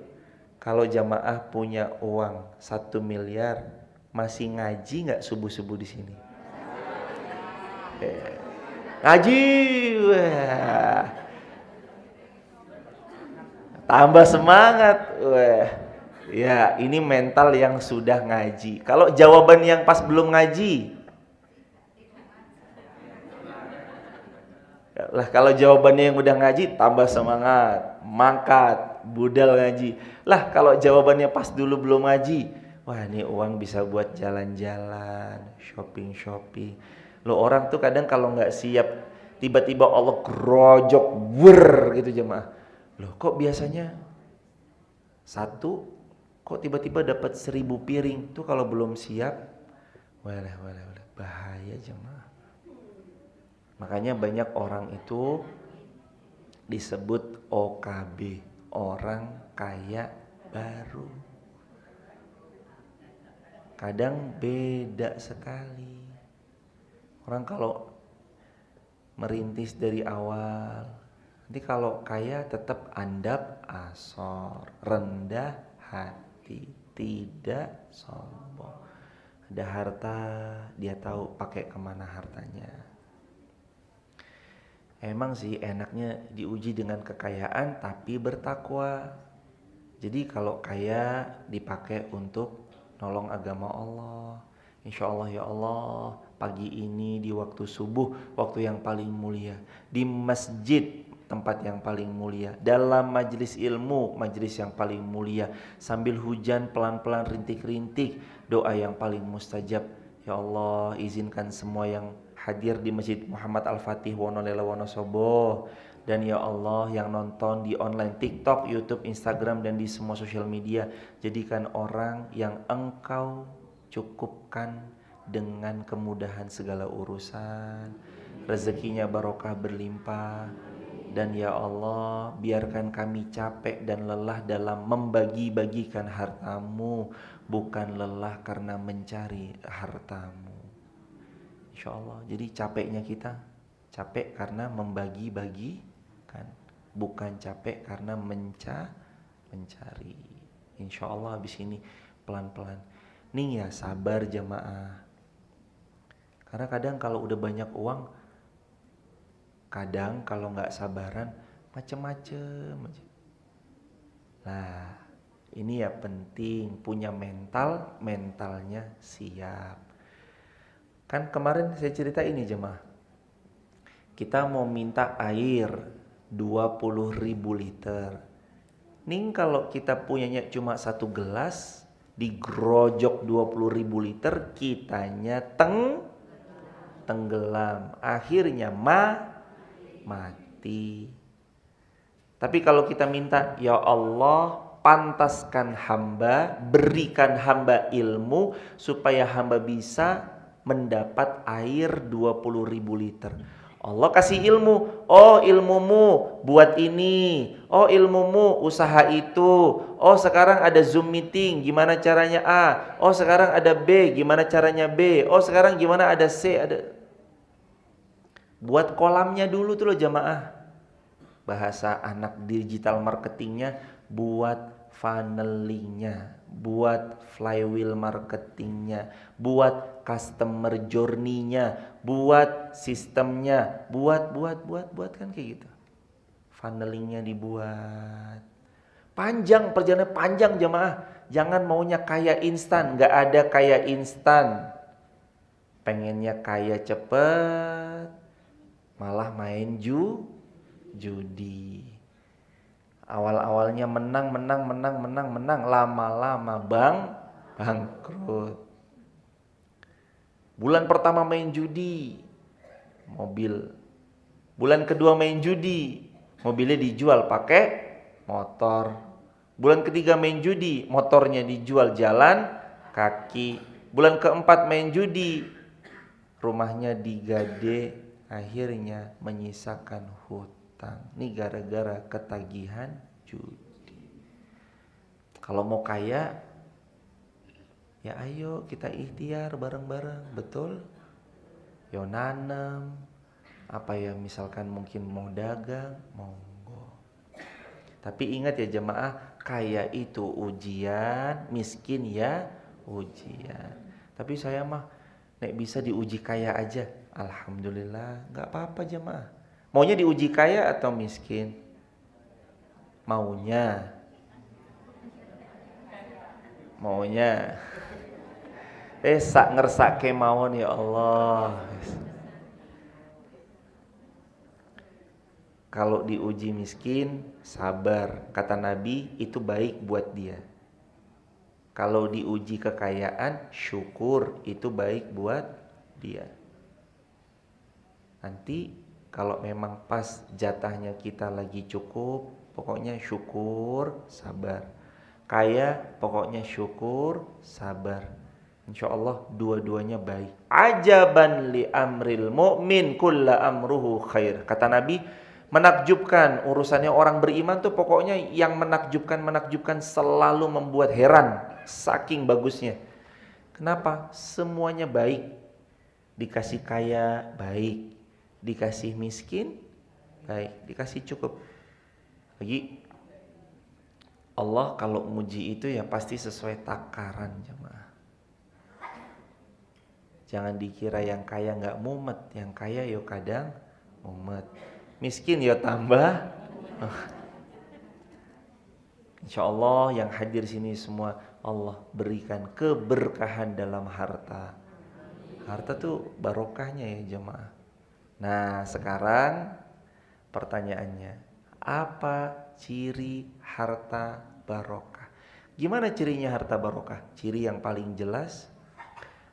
Kalau jamaah punya uang 1 miliar, masih ngaji nggak subuh-subuh di sini? Ngaji, wah. Tambah semangat, wah. Ya, ini mental yang sudah ngaji. Kalau jawaban yang pas belum ngaji, lah kalau jawabannya yang udah ngaji, tambah semangat, mangkat, budal ngaji. Lah kalau jawabannya pas dulu belum ngaji, wah ini uang bisa buat jalan-jalan, shopping. Loh orang tuh kadang kalau nggak siap, tiba-tiba Allah gerojok, gitu jemaah. Loh kok biasanya satu, kok tiba-tiba dapat 1000 piring? Tuh kalau belum siap, walah, bahaya jemaah. Makanya banyak orang itu disebut OKB, orang kaya baru. Kadang beda sekali. Orang kalau merintis dari awal, nanti kalau kaya tetap andap asor, rendah hati, tidak sombong. Ada harta, dia tahu pakai kemana hartanya. Emang sih enaknya diuji dengan kekayaan tapi bertakwa. Jadi kalau kaya dipakai untuk nolong agama Allah. Insya Allah ya Allah, pagi ini di waktu subuh, waktu yang paling mulia, di masjid tempat yang paling mulia, dalam majelis ilmu, majelis yang paling mulia, sambil hujan pelan-pelan rintik-rintik, doa yang paling mustajab. Ya Allah, izinkan semua yang hadir di Masjid Muhammad Al-Fatih Wonolela Wonosobo, dan ya Allah yang nonton di online TikTok, YouTube, Instagram, dan di semua sosial media, jadikan orang yang Engkau cukupkan dengan kemudahan segala urusan, rezekinya barokah berlimpah. Dan ya Allah, biarkan kami capek dan lelah dalam membagi-bagikan hartamu, bukan lelah karena mencari hartamu. Insya Allah, jadi capeknya kita capek karena membagi-bagikan, bukan capek karena mencari. Insya Allah habis ini pelan-pelan. Nih ya sabar jamaah. Karena kadang kalau udah banyak uang, kadang kalau nggak sabaran macem-macem. Nah ini ya penting punya mentalnya siap. Kan kemarin saya cerita ini jemaah, kita mau minta air 20.000 liter. Nih kalau kita punyanya cuma 1 gelas, digrojok 20.000 liter, kitanya tenggelam, akhirnya mati. Tapi kalau kita minta, ya Allah pantaskan hamba, berikan hamba ilmu supaya hamba bisa mendapat air 20.000 liter. Allah kasih ilmu, oh ilmumu buat ini, oh ilmumu usaha itu, oh sekarang ada Zoom meeting, gimana caranya A, oh sekarang ada B, gimana caranya B, oh sekarang gimana ada C, ada. Buat kolamnya dulu tuh loh jamaah. Bahasa anak digital marketingnya, buat funnelingnya, buat flywheel marketingnya, buat customer journey-nya, buat sistemnya, buat kan kayak gitu. Funnelingnya dibuat. Panjang, perjalanan panjang jamaah. Jangan maunya kaya instan, nggak ada kaya instan. Pengennya kaya cepet, malah main judi. Awal-awalnya menang, lama-lama bangkrut. Bulan pertama main judi, mobil. Bulan kedua main judi, mobilnya dijual pakai motor. Bulan ketiga main judi, motornya dijual jalan kaki. Bulan keempat main judi, rumahnya digade, akhirnya menyisakan hutang. Ini gara-gara ketagihan judi. Kalau mau kaya, ya ayo kita ikhtiar bareng-bareng, betul? Yo nanam, apa ya misalkan mungkin mau dagang, monggo. Tapi ingat ya jemaah, kaya itu ujian, miskin ya ujian. Tapi saya mah nek bisa diuji kaya aja, alhamdulillah, nggak apa-apa jemaah. Maunya diuji kaya atau miskin? Maunya. Sak ngersak kemauan ya Allah. Kalau diuji miskin, sabar. Kata Nabi, itu baik buat dia. Kalau diuji kekayaan, syukur. Itu baik buat dia. Nanti kalau memang pas jatahnya kita lagi cukup, pokoknya syukur, sabar. Kaya, pokoknya syukur, sabar. Insya Allah dua-duanya baik. Ajaban li amril mu'min kulla amruhu khair. Kata Nabi, menakjubkan urusannya orang beriman tuh pokoknya yang menakjubkan selalu membuat heran, saking bagusnya. Kenapa? Semuanya baik. Dikasih kaya baik, dikasih miskin baik, dikasih cukup. Lagi Allah kalau muji itu ya pasti sesuai takaran jemaah. Jangan dikira yang kaya nggak mumet, yang kaya yo kadang mumet. Miskin ya tambah. Insya Allah yang hadir sini semua Allah berikan keberkahan dalam harta. Harta tuh barokahnya ya jemaah. Nah sekarang pertanyaannya, apa ciri harta barokah? Gimana cirinya harta barokah? Ciri yang paling jelas,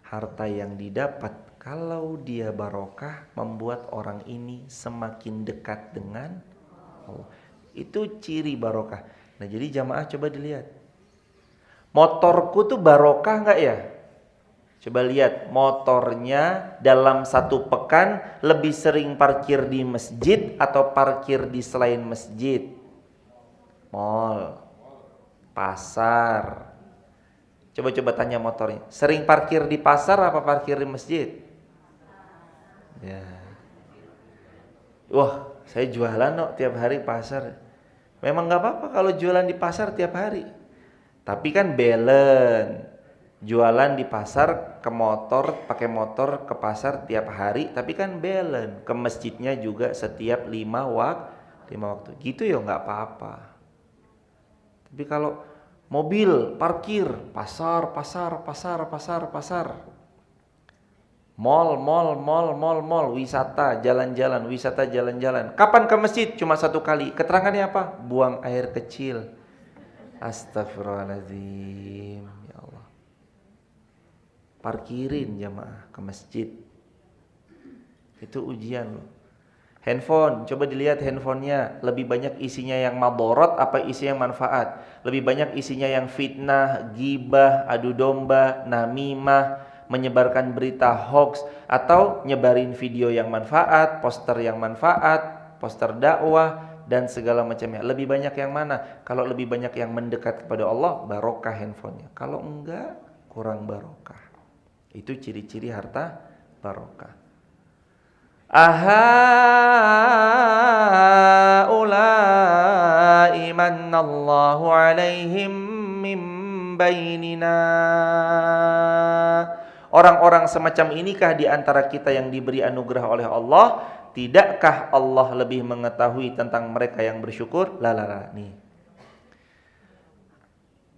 harta yang didapat kalau dia barokah membuat orang ini semakin dekat dengan Allah. Itu ciri barokah. Nah jadi jamaah coba dilihat, motorku tuh barokah nggak ya? Coba lihat motornya dalam satu pekan lebih sering parkir di masjid atau parkir di selain masjid? Mall, pasar. Coba tanya motornya, sering parkir di pasar apa parkir di masjid? Ya. Wah, saya jualan kok tiap hari pasar. Memang nggak apa-apa kalau jualan di pasar tiap hari. Tapi kan balance. Jualan di pasar ke motor, pakai motor ke pasar tiap hari, tapi kan balance. Ke masjidnya juga setiap 5 waktu. Gitu ya nggak apa-apa. Tapi kalau mobil, parkir, pasar. Mall, wisata, jalan-jalan. Kapan ke masjid? Cuma 1 kali. Keterangannya apa? Buang air kecil. Astagfirullahaladzim. Ya Allah. Parkirin jamaah ke masjid. Itu ujian loh. Handphone, coba dilihat handphonenya, lebih banyak isinya yang madorot apa isinya yang manfaat? Lebih banyak isinya yang fitnah, gibah, adu domba, namimah, menyebarkan berita hoax, atau nyebarin video yang manfaat, poster yang manfaat, poster dakwah, dan segala macamnya. Lebih banyak yang mana? Kalau lebih banyak yang mendekat kepada Allah, barokah handphonenya. Kalau enggak, kurang barokah. Itu ciri-ciri harta barokah. Ahaulai mannallahu alaihim min bainina. Orang-orang semacam inikah di antara kita yang diberi anugerah oleh Allah? Tidakkah Allah lebih mengetahui tentang mereka yang bersyukur? Nih.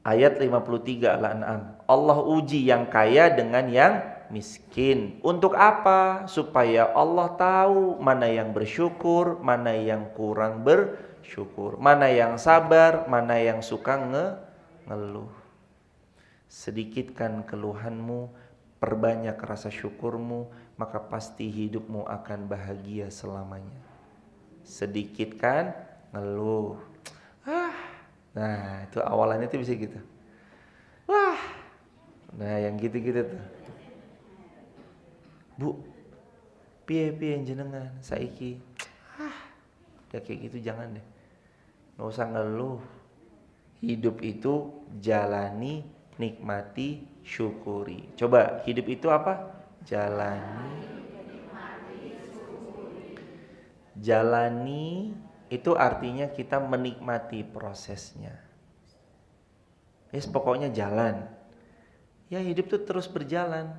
Ayat 53 Al-An'am. Allah uji yang kaya dengan yang miskin. Untuk apa? Supaya Allah tahu mana yang bersyukur, mana yang kurang bersyukur, mana yang sabar, mana yang suka ngeluh. Sedikitkan keluhanmu, perbanyak rasa syukurmu, maka pasti hidupmu akan bahagia selamanya. Sedikitkan ngeluh. Nah, itu awalannya tuh bisa gitu. Nah, yang gitu-gitu tuh. Bu, piye jenengan saiki? Ya kayak gitu jangan deh. Nggak usah ngeluh. Hidup itu jalani, nikmati, syukuri. Coba, hidup itu apa? Jalani. Jalani itu artinya kita menikmati prosesnya. Pokoknya jalan. Ya hidup tuh terus berjalan.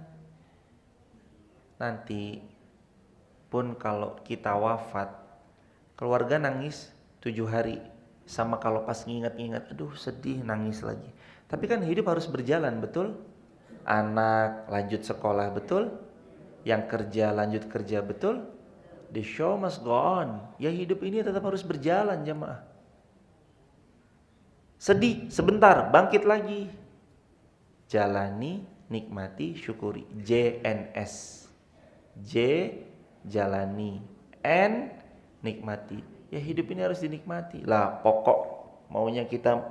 Nanti pun kalau kita wafat, keluarga nangis 7 hari. Sama kalau pas ngingat-ngingat, aduh sedih, nangis lagi. Tapi kan hidup harus berjalan, betul? Anak lanjut sekolah, betul? Yang kerja lanjut kerja, betul? The show must go on. Ya hidup ini tetap harus berjalan, jemaah. Sedih sebentar, bangkit lagi. Jalani, nikmati, syukuri. JNS. J, jalani. N, nikmati. Ya hidup ini harus dinikmati. Lah pokok maunya kita,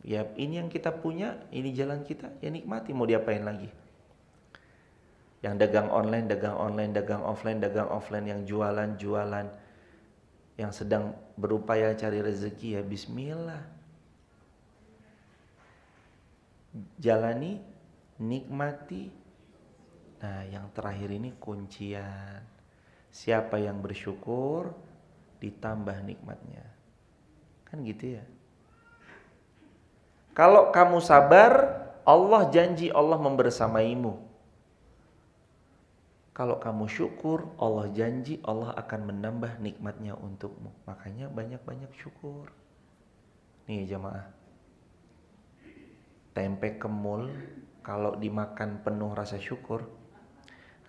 ya ini yang kita punya, ini jalan kita, ya nikmati. Mau diapain lagi? Yang dagang online, dagang offline, yang jualan, yang sedang berupaya cari rezeki, ya bismillah. Jalani, nikmati. Nah, yang terakhir ini kuncian. Siapa yang bersyukur, ditambah nikmatnya. Kan gitu ya. Kalau kamu sabar, Allah janji Allah membersamaimu. Kalau kamu syukur, Allah janji Allah akan menambah nikmatnya untukmu. Makanya banyak-banyak syukur. Nih jamaah, tempe kemul kalau dimakan penuh rasa syukur,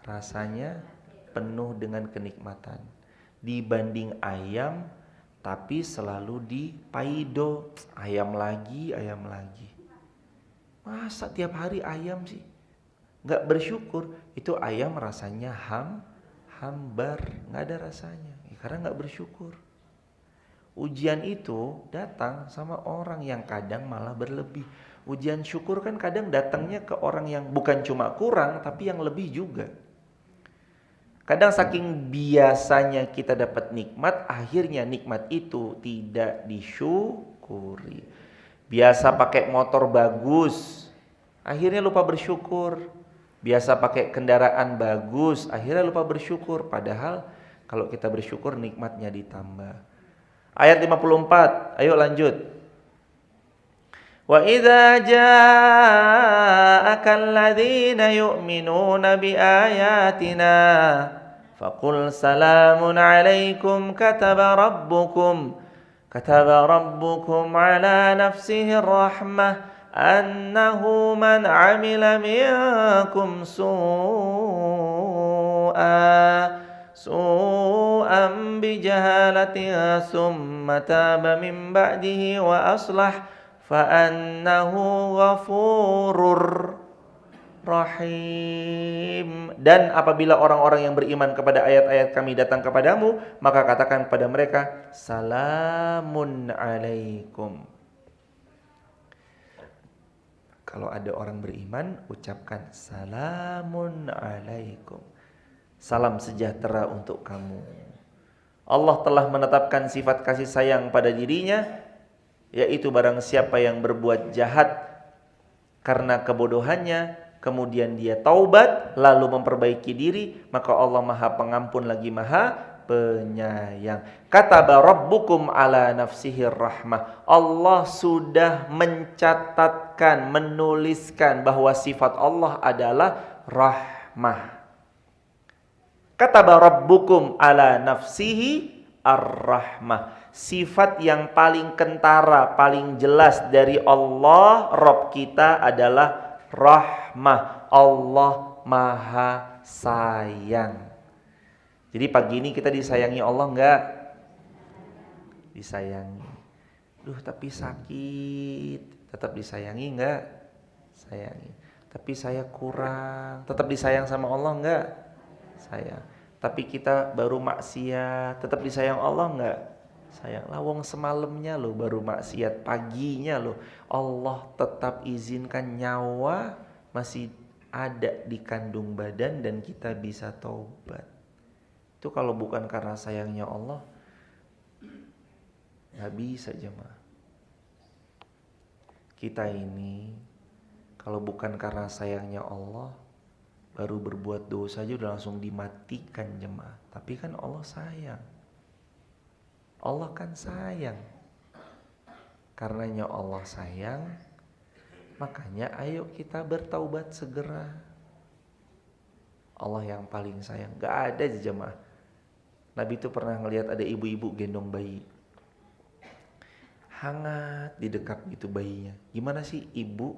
rasanya penuh dengan kenikmatan. Dibanding ayam tapi selalu dipaido, ayam lagi. Masa tiap hari ayam sih? Gak bersyukur, itu ayam rasanya hambar, gak ada rasanya, karena gak bersyukur. Ujian itu datang sama orang yang kadang malah berlebih. Ujian syukur kan kadang datangnya ke orang yang bukan cuma kurang, tapi yang lebih juga. Kadang saking biasanya kita dapat nikmat, akhirnya nikmat itu tidak disyukuri. Biasa pakai motor bagus, akhirnya lupa bersyukur. Biasa pakai kendaraan bagus, akhirnya lupa bersyukur. Padahal kalau kita bersyukur nikmatnya ditambah. Ayat 54, ayo lanjut. Wa idza ja'aka alladziina yu'minuuna biaayatina faqul salamun 'alaikum kataba rabbukum ala nafsihi ar-rahmah annahu man 'amila minkum su'an bijahalatin summa taba min ba'dihi wa aslah fa'annahu ghafurur rahim. Dan apabila orang-orang yang beriman kepada ayat-ayat kami datang kepadamu, maka katakan kepada mereka, salamun alaikum. Kalau ada orang beriman, ucapkan salamun alaikum. Salam sejahtera untuk kamu. Allah telah menetapkan sifat kasih sayang pada dirinya, yaitu barang siapa yang berbuat jahat karena kebodohannya, kemudian dia taubat lalu memperbaiki diri, maka Allah Maha Pengampun lagi Maha Penyayang. Kataba rabbukum ala nafsihi rahmah. Allah sudah mencatatkan, menuliskan bahwa sifat Allah adalah rahmah. Kataba rabbukum ala nafsihi ar-rahmah. Sifat yang paling kentara, paling jelas dari Allah, Rabb kita adalah rahmah. Allah Maha Sayang. Jadi pagi ini kita disayangi Allah enggak? Disayangi. Duh tapi sakit, tetap disayangi enggak? Sayangi. Tapi saya kurang, tetap disayang sama Allah enggak? Sayang. Tapi kita baru maksiat, tetap disayang Allah enggak? Sayang. Lawong semalamnya loh baru maksiat, paginya loh Allah tetap izinkan nyawa masih ada di kandung badan dan kita bisa taubat. Itu kalau bukan karena sayangnya Allah, gak bisa jemaah. Kita ini kalau bukan karena sayangnya Allah, baru berbuat dosa aja udah langsung dimatikan jemaah. Tapi kan Allah sayang. Allah kan sayang. Karenanya Allah sayang, makanya ayo kita bertaubat segera. Allah yang paling sayang. Gak ada jemaah. Nabi itu pernah ngelihat ada ibu-ibu gendong bayi. Hangat di dekat gitu bayinya. Gimana sih ibu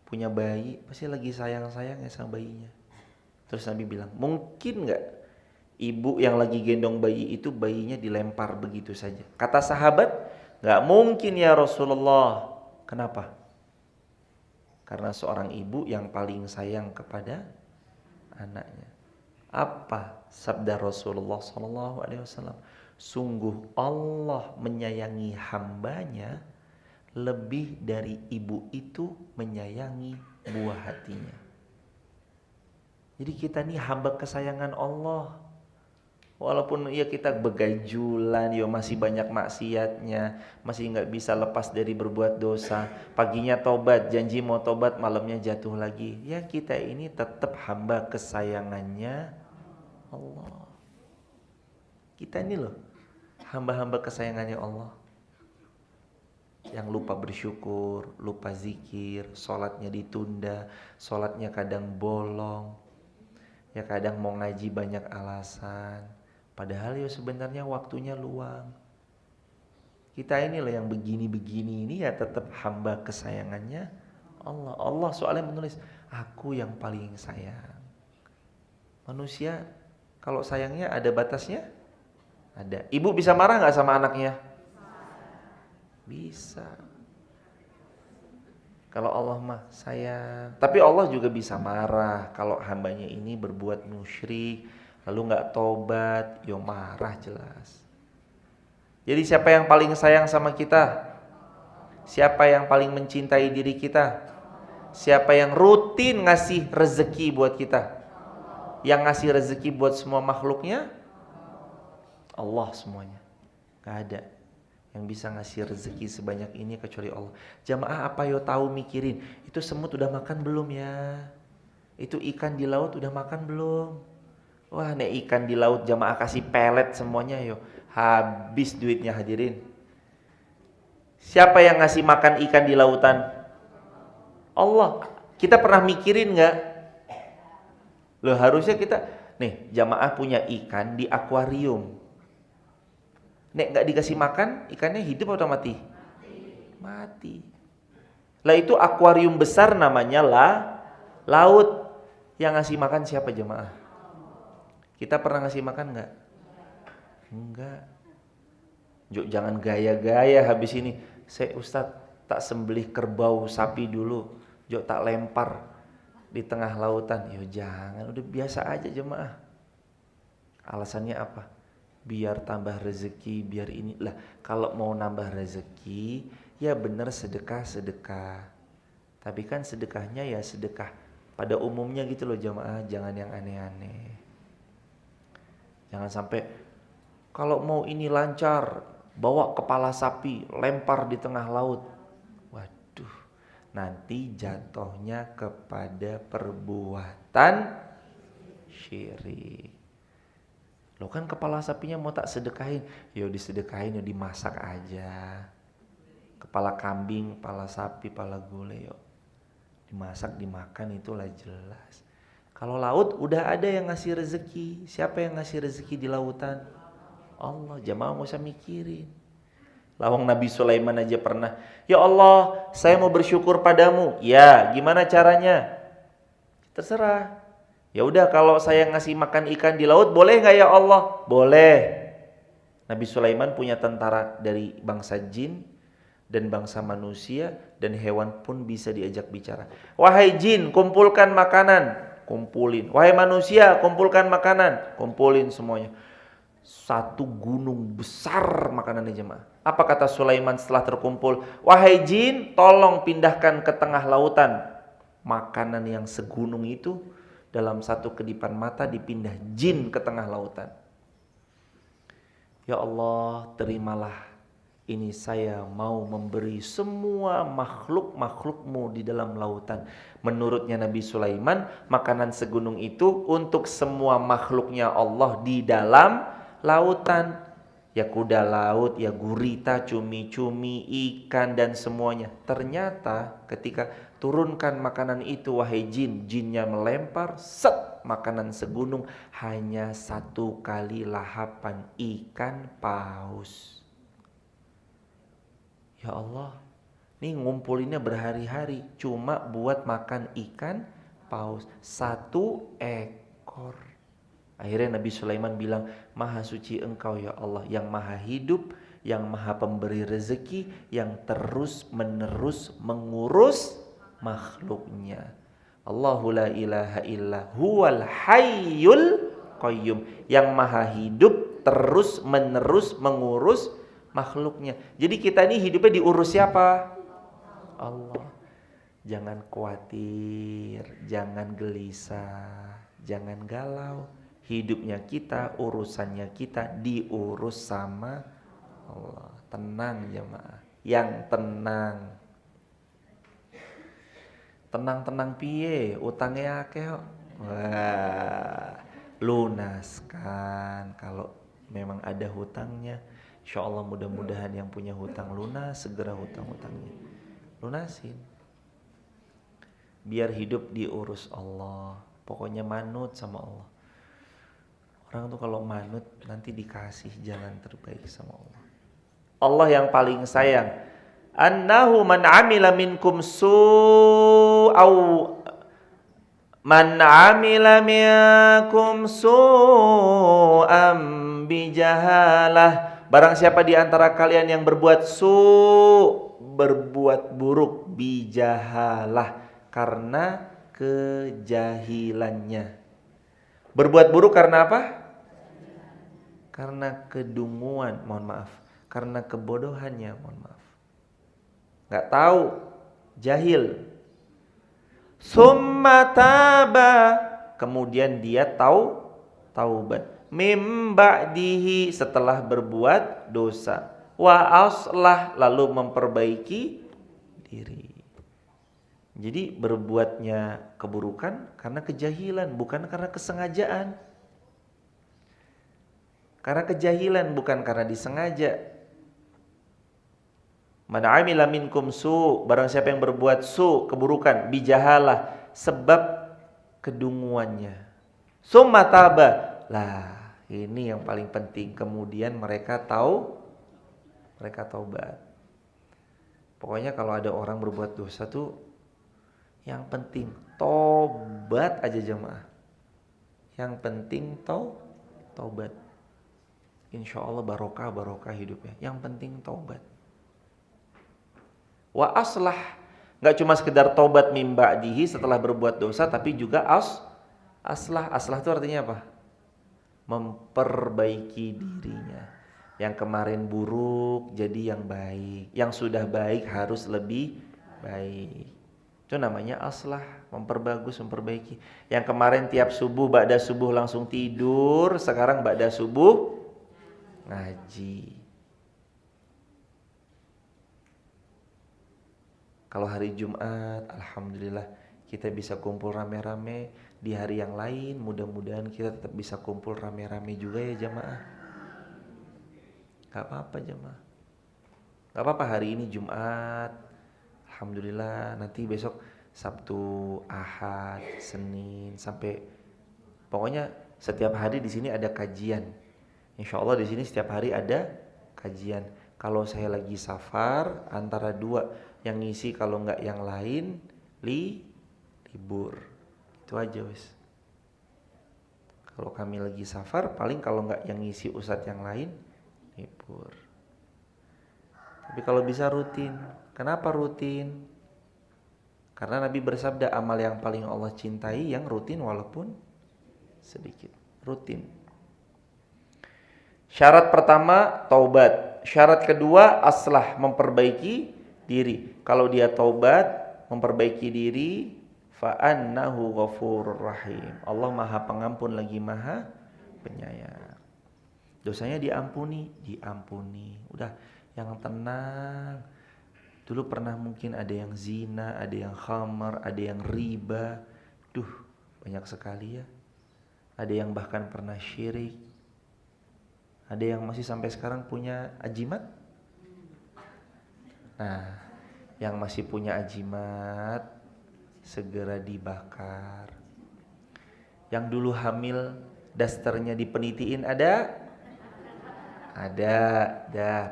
punya bayi pasti lagi sayang-sayangnya sama bayinya. Terus Nabi bilang, mungkin gak ibu yang lagi gendong bayi itu bayinya dilempar begitu saja? Kata sahabat, gak mungkin ya Rasulullah. Kenapa? Karena seorang ibu yang paling sayang kepada anaknya. Apa sabda Rasulullah SAW? Sungguh Allah menyayangi hambanya lebih dari ibu itu menyayangi buah hatinya. Jadi kita nih hamba kesayangan Allah. Walaupun ya kita begajulan, ya masih banyak maksiatnya, masih nggak bisa lepas dari berbuat dosa. Paginya tobat, janji mau tobat, malamnya jatuh lagi. Ya kita ini tetap hamba kesayangannya Allah. Kita ini loh hamba-hamba kesayangannya Allah. Yang lupa bersyukur, lupa zikir, sholatnya ditunda, sholatnya kadang bolong. Ya kadang mau ngaji banyak alasan. Padahal ya sebenarnya waktunya luang. Kita ini loh yang begini-begini ini ya tetap hamba kesayangannya Allah. Allah soalnya menulis, aku yang paling sayang. Manusia kalau sayangnya ada batasnya? Ada. Ibu bisa marah gak sama anaknya? Bisa. Kalau Allah mah sayang. Tapi Allah juga bisa marah kalau hambanya ini berbuat musyrik, lalu gak tobat, yo marah jelas. Jadi siapa yang paling sayang sama kita? Siapa yang paling mencintai diri kita? Siapa yang rutin ngasih rezeki buat kita? Yang ngasih rezeki buat semua makhluknya? Allah semuanya. Gak ada yang bisa ngasih rezeki sebanyak ini kecuali Allah. Jamaah apa yo tahu mikirin, itu semut udah makan belum ya? Itu ikan di laut udah makan belum? Wah, nek ikan di laut jamaah kasih pelet semuanya yo. Habis duitnya hadirin. Siapa yang ngasih makan ikan di lautan? Allah. Kita pernah mikirin gak? Loh harusnya kita, nih jamaah punya ikan di akuarium. Nek gak dikasih makan, ikannya hidup atau mati? Mati. Lah itu akuarium besar namanya laut. Yang ngasih makan siapa jemaah? Kita pernah ngasih makan gak? Enggak. Jangan gaya-gaya habis ini. Saya Ustadz tak sembelih kerbau sapi dulu. Tak lempar di tengah lautan. Yo jangan, udah biasa aja jemaah. Alasannya apa? Biar tambah rezeki, biar ini lah. Kalau mau nambah rezeki, ya bener sedekah. Tapi kan sedekahnya ya sedekah pada umumnya gitu loh jamaah. Jangan yang aneh-aneh. Jangan sampai kalau mau ini lancar, bawa kepala sapi, lempar di tengah laut. Waduh, nanti jatuhnya kepada perbuatan syirik. Lo kan kepala sapinya mau tak sedekahin, yo disedekahin, yo dimasak aja. Kepala kambing, kepala sapi, kepala gulai, yo dimasak, dimakan, itulah jelas. Kalau laut udah ada yang ngasih rezeki. Siapa yang ngasih rezeki di lautan? Allah. Jamaah mau usah mikirin. Lawang Nabi Sulaiman aja pernah, ya Allah, saya mau bersyukur padamu. Ya, gimana caranya? Terserah. Ya udah, kalau saya ngasih makan ikan di laut boleh nggak ya Allah? Boleh. Nabi Sulaiman punya tentara dari bangsa jin dan bangsa manusia, dan hewan pun bisa diajak bicara. Wahai jin, kumpulkan makanan, kumpulin. Wahai manusia, kumpulkan makanan, kumpulin semuanya. Satu gunung besar makanannya jemaah. Apa kata Sulaiman setelah terkumpul? Wahai jin, tolong pindahkan ke tengah lautan. Makanan yang segunung itu dalam satu kedipan mata dipindah jin ke tengah lautan. Ya Allah, terimalah ini, saya mau memberi semua makhluk-makhlukmu di dalam lautan. Menurutnya Nabi Sulaiman, makanan segunung itu untuk semua makhluknya Allah di dalam lautan. Ya kuda laut, ya gurita, cumi-cumi, ikan dan semuanya. Ternyata ketika turunkan makanan itu wahai jin, jinnya melempar, set, makanan segunung, hanya satu kali lahapan ikan paus. Ya Allah, ini ngumpulinnya berhari-hari cuma buat makan ikan paus satu ekor. Akhirnya Nabi Sulaiman bilang, Maha suci Engkau ya Allah, yang maha hidup, yang maha pemberi rezeki, yang terus menerus mengurus makhluknya. Allahu la ilaha illa huwal hayyul qayyum, yang maha hidup terus menerus mengurus makhluknya. Jadi kita ini hidupnya diurus siapa? Allah. Jangan khawatir, jangan gelisah, jangan galau. Hidupnya kita, urusannya kita diurus sama Allah. Tenang jemaah, yang tenang. Tenang-tenang piye, utangnya akeh kok. Wah, lunaskan kalau memang ada hutangnya. Insya Allah mudah-mudahan yang punya hutang lunas, segera hutang-hutangnya lunasin. Biar hidup diurus Allah. Pokoknya manut sama Allah. Orang tuh kalau manut nanti dikasih jalan terbaik sama Allah. Allah yang paling sayang. Annahu man amila minkum su'au man amila minkum su'am bijahalah. Barang siapa di antara kalian yang berbuat berbuat buruk, bijahalah, karena kejahilannya. Berbuat buruk karena apa? Karena kedunguan, mohon maaf. Karena kebodohannya, mohon maaf. Gak tahu, jahil. Summa taba, kemudian dia taubat. Mim ba'dihi, setelah berbuat dosa. Wa aslah, lalu memperbaiki diri. Jadi berbuatnya keburukan karena kejahilan, bukan karena kesengajaan. Karena kejahilan, bukan karena disengaja. Man amila minkum barang siapa yang berbuat keburukan, bijahalah, sebab kedunguannya. Summa taba, lah ini yang paling penting. Kemudian mereka taubat. Pokoknya kalau ada orang berbuat dosa tuh, yang penting tobat aja jemaah. Yang penting taubat. Insya Allah barokah hidupnya. Yang penting taubat. Wa aslah, nggak cuma sekedar taubat mim ba'dihi setelah berbuat dosa, tapi juga aslah. Aslah itu artinya apa? Memperbaiki dirinya. Yang kemarin buruk jadi yang baik. Yang sudah baik harus lebih baik. Itu namanya aslah, memperbaiki. Yang kemarin tiap subuh, ba'da subuh langsung tidur, sekarang ba'da subuh ngaji. Kalau hari Jumat, alhamdulillah kita bisa kumpul rame-rame. Di hari yang lain mudah-mudahan kita tetap bisa kumpul rame-rame juga ya jamaah. Gak apa-apa jamaah. Gak apa-apa hari ini Jumat, alhamdulillah, nanti besok Sabtu, Ahad, Senin, sampai pokoknya setiap hari di sini ada kajian. Insya Allah di sini setiap hari ada kajian. Kalau saya lagi safar, antara dua yang ngisi, kalau nggak yang lain libur. Itu aja wes. Kalau kami lagi safar, paling kalau nggak yang ngisi ustadz yang lain, libur. Tapi kalau bisa rutin. Kenapa rutin? Karena Nabi bersabda amal yang paling Allah cintai yang rutin walaupun sedikit. Rutin. Syarat pertama taubat. Syarat kedua aslah, memperbaiki diri. Kalau dia taubat, memperbaiki diri, fa annahu ghafurur rahim. Allah Maha Pengampun lagi Maha Penyayang. Dosanya diampuni. Udah, yang tenang. Dulu pernah mungkin ada yang zina, ada yang khamar, ada yang riba. Banyak sekali ya. Ada yang bahkan pernah syirik. Ada yang masih sampai sekarang punya ajimat. Nah, yang masih punya ajimat segera dibakar. Yang dulu hamil dasternya dipenitiin ada,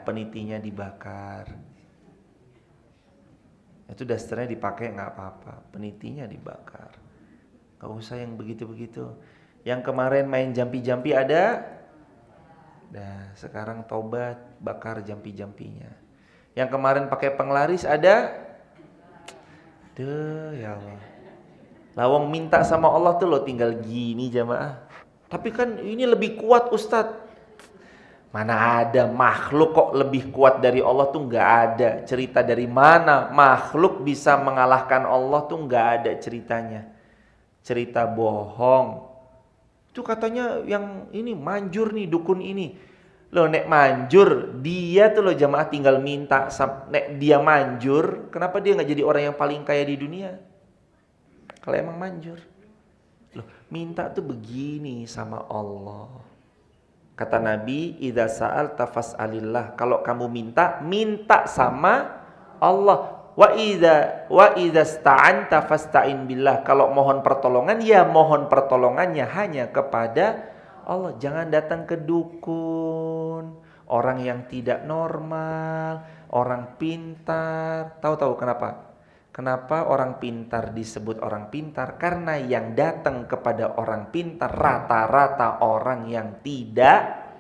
penitinya dibakar. Itu dasternya dipakai nggak apa-apa, penitinya dibakar. Nggak usah yang begitu-begitu. Yang kemarin main jampi-jampi ada. Nah, sekarang taubat, bakar jampi-jampinya. Yang kemarin pakai penglaris ada. Ya Allah. Lawang minta sama Allah tuh lo tinggal gini jamaah. Tapi kan ini lebih kuat Ustadz. Mana ada makhluk kok lebih kuat dari Allah tuh nggak ada. Cerita dari mana makhluk bisa mengalahkan Allah tuh nggak ada ceritanya. Cerita bohong. Itu katanya yang ini manjur nih dukun ini. Loh nek manjur, dia tuh loh jamaah tinggal minta. Nek dia manjur, kenapa dia gak jadi orang yang paling kaya di dunia? Kalau emang manjur. Loh minta tuh begini sama Allah. Kata Nabi, idza sa'alta fas'alillah. Kalau kamu minta sama Allah. Wa idza sta'anta fasta'in billah. Kalau mohon pertolongan, ya mohon pertolongannya hanya kepada Allah. Jangan datang ke dukun, orang yang tidak normal, orang pintar. Tahu kenapa? Kenapa orang pintar disebut orang pintar? Karena yang datang kepada orang pintar rata-rata orang yang tidak.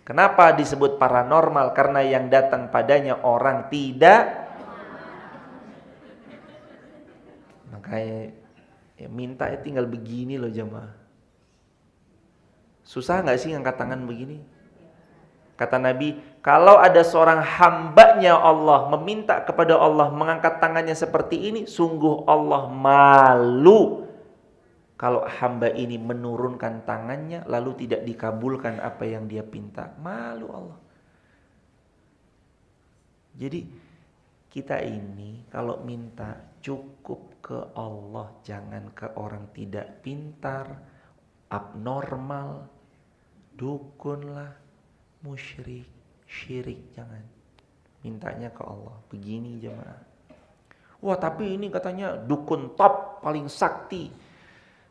Kenapa disebut paranormal? Karena yang datang padanya orang tidak. Makanya ya minta ya tinggal begini loh jemaah. Susah gak sih ngangkat tangan begini? Kata Nabi, kalau ada seorang hambanya Allah meminta kepada Allah mengangkat tangannya seperti ini, sungguh Allah malu kalau hamba ini menurunkan tangannya lalu tidak dikabulkan apa yang dia pinta. Malu Allah. Jadi kita ini kalau minta cukup ke Allah, jangan ke orang tidak pintar, abnormal, dukun lah, musyrik, syirik, jangan. Mintanya ke Allah. Begini jemaah. Wah tapi ini katanya dukun top, paling sakti.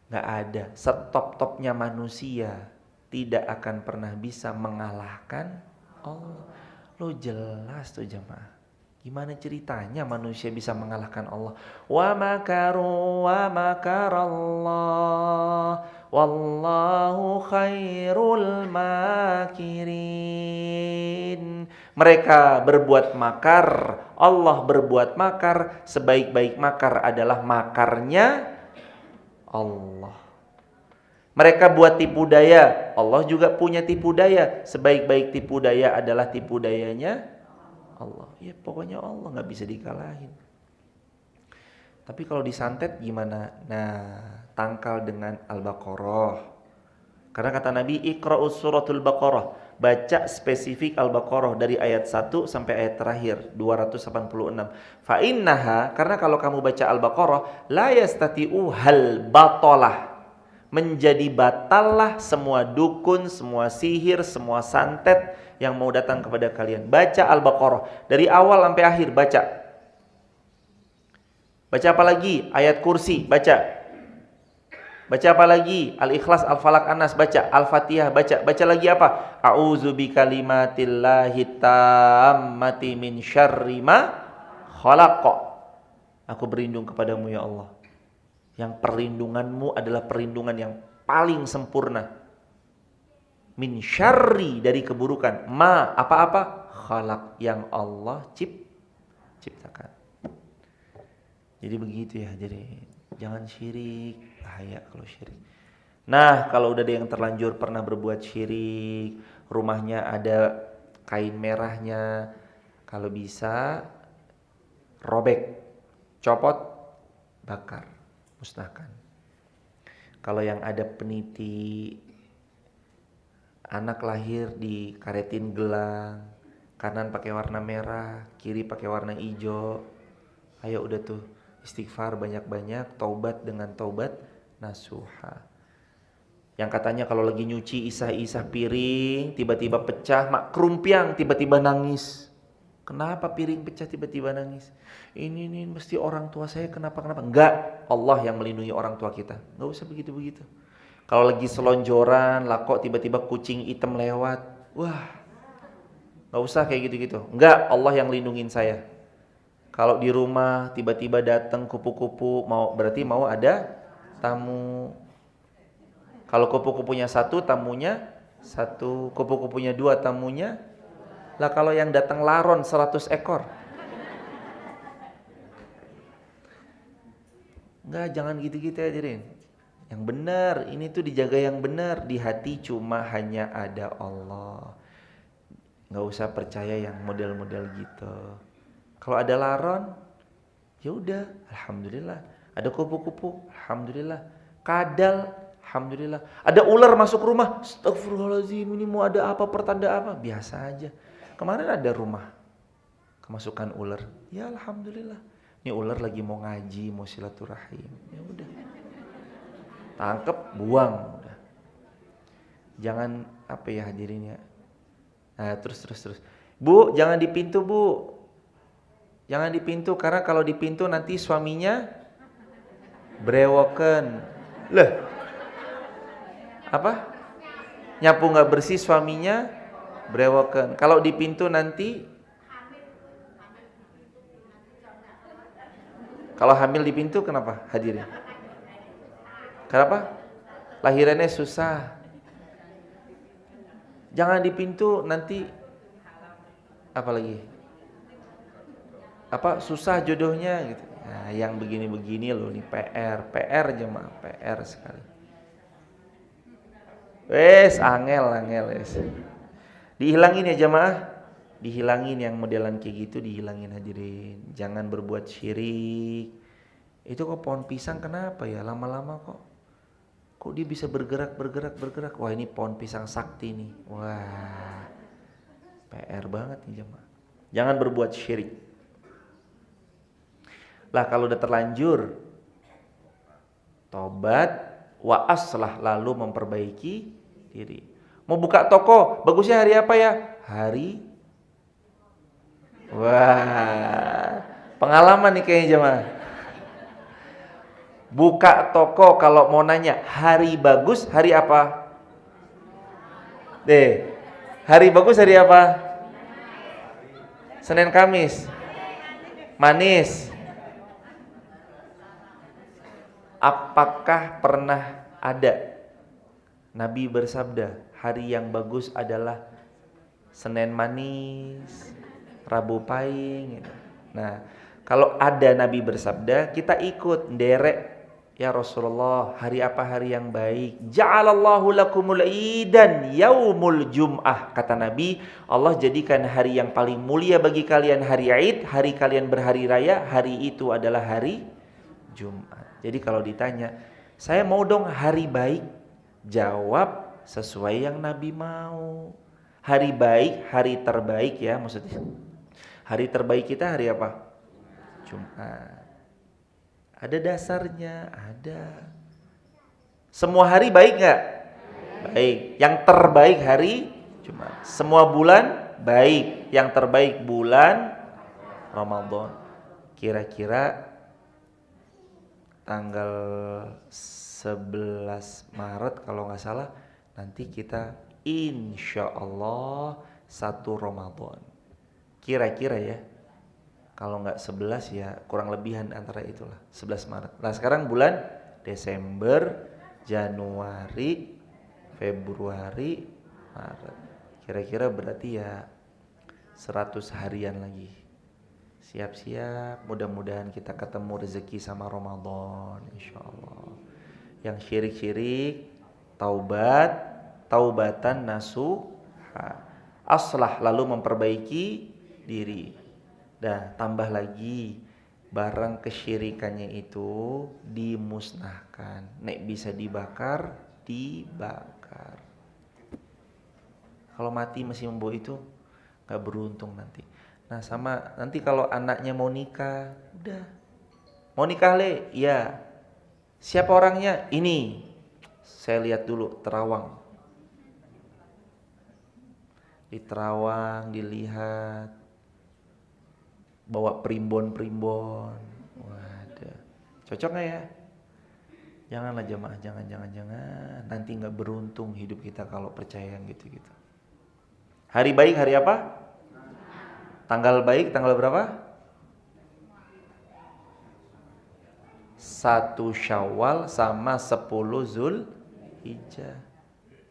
Gak ada. Setop-topnya manusia tidak akan pernah bisa mengalahkan Allah. Lo jelas tuh jemaah. Gimana ceritanya manusia bisa mengalahkan Allah? Wa makaru wa makarallah wallahu khairul makirin. Mereka berbuat makar, Allah berbuat makar, sebaik-baik makar adalah makarnya Allah. Mereka buat tipu daya, Allah juga punya tipu daya, sebaik-baik tipu daya adalah tipu dayanya Allah. Ya pokoknya Allah gak bisa dikalahin. Tapi kalau disantet gimana? Nah, tangkal dengan Al-Baqarah. Karena kata Nabi, Iqra'us suratul Baqarah. Baca spesifik Al-Baqarah dari ayat 1 sampai ayat terakhir 286. Fa'innaha, karena kalau kamu baca Al-Baqarah, la yastati'u hal batalah. Menjadi batallah semua dukun, semua sihir, semua santet yang mau datang kepada kalian. Baca Al-Baqarah dari awal sampai akhir, baca. Baca apa lagi? Ayat kursi, baca. Baca apa lagi? Al-Ikhlas, Al-Falaq, An-Nas, baca. Al-Fatihah, baca. Baca lagi apa? A'udzu bikalimatillahi tammati min syarri ma khalaq. Aku berlindung kepadamu ya Allah Yang perlindunganmu adalah perlindungan yang paling sempurna. Min syarri, dari keburukan. Ma, apa-apa? Khalaq, yang Allah ciptakan. Jadi begitu ya, jadi jangan syirik, bahaya kalau syirik. Nah, kalau udah ada yang terlanjur pernah berbuat syirik, rumahnya ada kain merahnya, kalau bisa robek, copot, bakar, musnahkan. Kalau yang ada peniti, anak lahir dikaretin gelang, kanan pakai warna merah, kiri pakai warna hijau, ayo udah tuh istighfar banyak-banyak, taubat dengan taubat nasuha. Yang katanya kalau lagi nyuci isah-isah piring, tiba-tiba pecah, mak kerumpiang, tiba-tiba nangis. Kenapa piring pecah tiba-tiba nangis? Ini mesti orang tua saya kenapa? Enggak, Allah yang melindungi orang tua kita. Enggak usah begitu-begitu. Kalau lagi selonjoran, lah kok tiba-tiba kucing hitam lewat. Wah, enggak usah kayak gitu-gitu. Enggak, Allah yang lindungin saya. Kalau di rumah tiba-tiba datang kupu-kupu, berarti mau ada tamu. Kalau kupu-kupunya satu, tamunya satu. Kupu-kupunya dua, tamunya. Lah kalau yang datang laron 100 ekor. Enggak, jangan gitu-gitu ya hadirin. Yang benar, ini tuh dijaga yang benar. Di hati cuma hanya ada Allah. Enggak usah percaya yang model-model gitu. Kalau ada laron, ya udah, alhamdulillah. Ada kupu-kupu, alhamdulillah. Kadal, alhamdulillah. Ada ular masuk rumah, astagfirullahaladzim, ini mau ada apa, pertanda apa? Biasa aja. Kemarin ada rumah kemasukan ular, ya alhamdulillah. Ini ular lagi mau ngaji, mau silaturahim, ya udah. Tangkep, buang, udah. Jangan apa ya hadirin ya. Nah, terus. Bu, jangan di pintu, Bu. Jangan di pintu, karena kalau di pintu nanti suaminya brewoken. Lah. Apa? Nyapu nggak bersih suaminya brewoken. Kalau di pintu nanti, kalau hamil di pintu kenapa hadirin? Kenapa? Lahirannya susah. Jangan di pintu nanti apa lagi? Apa susah jodohnya gitu. Nah, yang begini-begini loh nih PR jemaah, PR sekali. Wes, angel wes. Dihilangin ya jemaah. Dihilangin yang modelan kayak gitu, dihilangin hadirin. Jangan berbuat syirik. Itu kok pohon pisang kenapa ya lama-lama kok dia bisa bergerak. Wah, ini pohon pisang sakti nih. Wah, PR banget nih jemaah. Jangan berbuat syirik. Lah kalau udah terlanjur, tobat, wa aslah, lalu memperbaiki diri. Mau buka toko, bagusnya hari apa ya? Wah, pengalaman nih kayaknya jemaah. Buka toko kalau mau nanya, hari bagus hari apa? Hari bagus hari apa? Senin Kamis. Manis. Apakah pernah ada Nabi bersabda, hari yang bagus adalah Senin manis, Rabu pahing. Nah, kalau ada Nabi bersabda, kita ikut nderek. Ya Rasulullah, hari apa hari yang baik? Ja'alallahu lakumul idan yaumul jum'ah. Kata Nabi, Allah jadikan hari yang paling mulia bagi kalian hari Id, hari kalian berhari raya, hari itu adalah hari Jumat. Jadi kalau ditanya, saya mau dong hari baik, jawab sesuai yang Nabi mau. Hari baik, hari terbaik ya maksudnya. Hari terbaik kita hari apa? Jumat. Ada dasarnya, ada. Semua hari baik gak? Baik. Yang terbaik hari Jumat. Semua bulan baik. Yang terbaik bulan Ramadan. Kira-kira tanggal 11 Maret kalau gak salah, nanti kita insya Allah 1 Ramadan. Kira-kira ya. Kalau nggak 11 ya kurang lebihan antara itulah 11 Maret. Nah sekarang bulan Desember, Januari, Februari, Maret. Kira-kira berarti ya 100 harian lagi. Siap-siap, mudah-mudahan kita ketemu rezeki sama Ramadan, insyaallah. Yang syirik-syirik, taubatan nasuha. Aslah, lalu memperbaiki diri. Dan tambah lagi, barang kesyirikannya itu dimusnahkan. Nek bisa dibakar, dibakar. Kalau mati masih membawa itu, gak beruntung nanti. Nah sama nanti kalau anaknya mau nikah, udah. Mau nikah le? Iya. Siapa orangnya? Ini. Saya lihat dulu Terawang. Di Terawang dilihat, bawa primbon. Waduh. Cocok gak ya? Janganlah jemaah, jangan. Nanti gak beruntung hidup kita kalau percaya yang gitu-gitu. Hari baik hari apa? Tanggal baik tanggal berapa? 1 Syawal sama 10 Zulhijjah.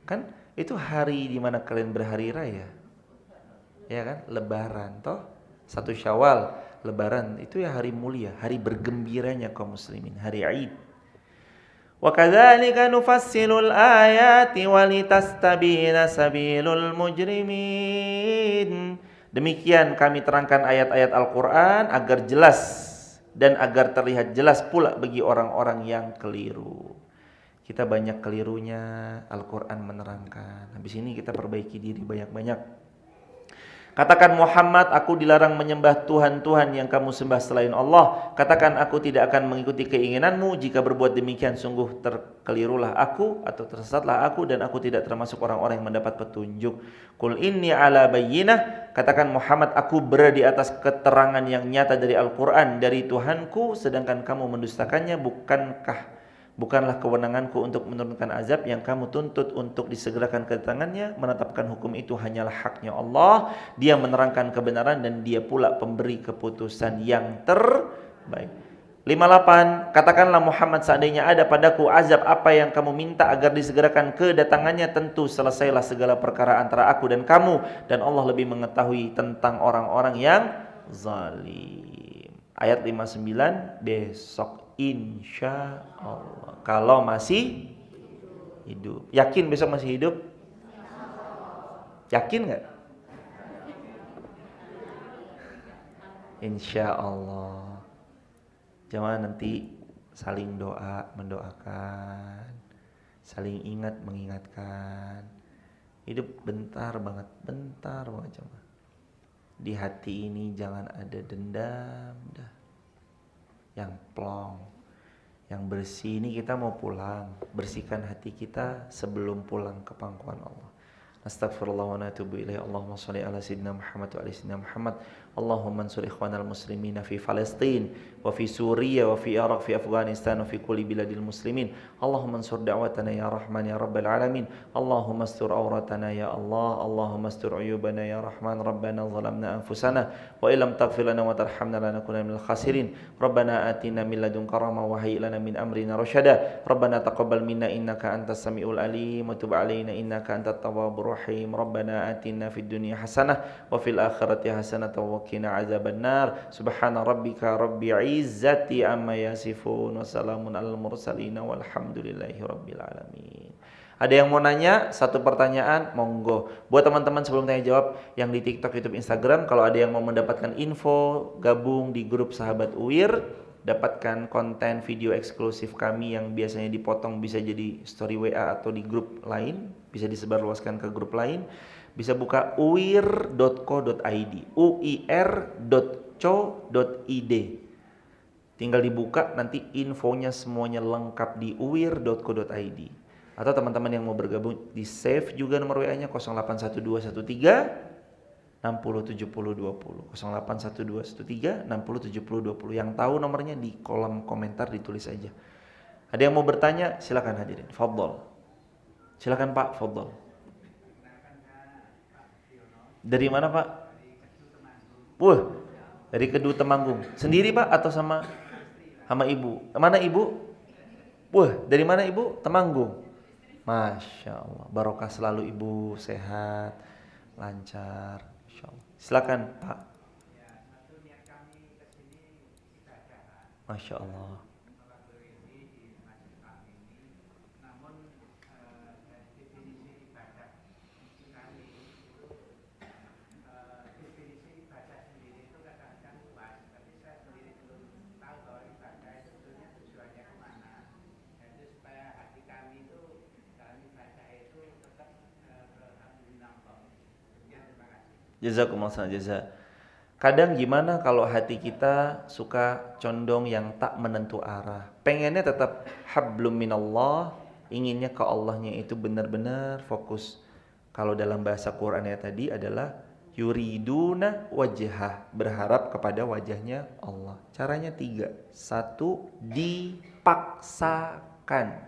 Kan itu hari di mana kalian berhari raya. Ya kan? Lebaran toh. 1 Syawal, Lebaran itu ya hari mulia, hari bergembiranya kaum muslimin, hari Id. Wa kadzalika nufassilul ayati walitastabina sabilul mujrimin. Demikian kami terangkan ayat-ayat Al-Qur'an agar jelas dan agar terlihat jelas pula bagi orang-orang yang keliru. Kita banyak kelirunya, Al-Qur'an menerangkan. Habis ini kita perbaiki diri banyak-banyak. Katakan Muhammad, aku dilarang menyembah Tuhan-Tuhan yang kamu sembah selain Allah. Katakan aku tidak akan mengikuti keinginanmu. Jika berbuat demikian sungguh terkelirulah aku atau tersesatlah aku dan aku tidak termasuk orang-orang yang mendapat petunjuk. Qul inni ala bayyinah. Katakan Muhammad, aku berada di atas keterangan yang nyata dari Al-Quran, dari Tuhanku, sedangkan kamu mendustakannya. Bukanlah kewenanganku untuk menurunkan azab yang kamu tuntut untuk disegerakan kedatangannya. Menetapkan hukum itu hanyalah haknya Allah. Dia menerangkan kebenaran dan dia pula pemberi keputusan yang terbaik. 58. Katakanlah Muhammad, seandainya ada padaku azab apa yang kamu minta agar disegerakan kedatangannya, tentu selesailah segala perkara antara aku dan kamu, dan Allah lebih mengetahui tentang orang-orang yang zalim. Ayat 59 besok insya Allah, kalau masih hidup. Yakin besok masih hidup? Yakin gak? Insya Allah. Jemaah nanti saling doa, mendoakan, saling ingat, mengingatkan. Hidup bentar banget jemaah. Di hati ini jangan ada dendam dah. Yang plong, yang bersih. Ini kita mau pulang, bersihkan hati kita sebelum pulang ke pangkuan Allah. Astaghfirullah wa natubu ilaih. Allahumma sholli ala sayyidina Muhammad wa ala sayyidina Muhammad. Allahumma ansur ikhwanal muslimina fi Palestin wa fi Suriya wa fi Iraq, fi Afghanistan wa fi kulli biladil muslimin. Allahumma ansur da'watana ya Rahman ya Rabbal alamin. Allahumma astur auratana ya Allah. Allahumma astur uyubana ya Rahman. Rabbana zalamna anfusana wa illam taghfir lana wa tarhamna lanakunanna minal khasirin. Rabbana atina min ladunka rahmah wa hayyi lana min amrina rasyada. Rabbana taqabbal minna innaka antas samiul alim wa tub alaina innaka antat tawwabur rahim. Rabbana atina fid dunya hasanah wa fil akhirati hasanah wa qina azabannar. Subhana rabbika rabbil izzati amma yasifun wa salamun alal mursalin walhamdulillahi rabbil alamin. Ada yang mau nanya? Satu pertanyaan, monggo. Buat teman-teman sebelum tanya jawab yang di TikTok, YouTube, Instagram, kalau ada yang mau mendapatkan info, gabung di grup Sahabat UIR, dapatkan konten video eksklusif kami yang biasanya dipotong bisa jadi story WA atau di grup lain, bisa disebarluaskan ke grup lain. Bisa buka uir.co.id, uir.co.id. Tinggal dibuka, nanti infonya semuanya lengkap di uir.co.id. Atau teman-teman yang mau bergabung, di save juga nomor WA-nya 081213 607020, 081213 607020. Yang tahu nomornya di kolom komentar ditulis aja. Ada yang mau bertanya? Silakan hadirin. Fadhol. Silakan Pak, fadhol. Dari mana Pak? Dari Kedu Temanggung. Sendiri Pak atau sama ibu? Mana ibu? Wah, dari mana Ibu? Temanggung. Masya Allah, barokah selalu Ibu, sehat, lancar. Masya Allah. Silakan Pak. Masya Allah. Jazakumullah jaza. Kadang gimana kalau hati kita suka condong yang tak menentu arah. Pengennya tetap hablum minallah, inginnya ke Allahnya itu benar-benar fokus. Kalau dalam bahasa Qur'annya tadi adalah yuriduna wajhah, berharap kepada wajahnya Allah. Caranya 3. 1, dipaksakan.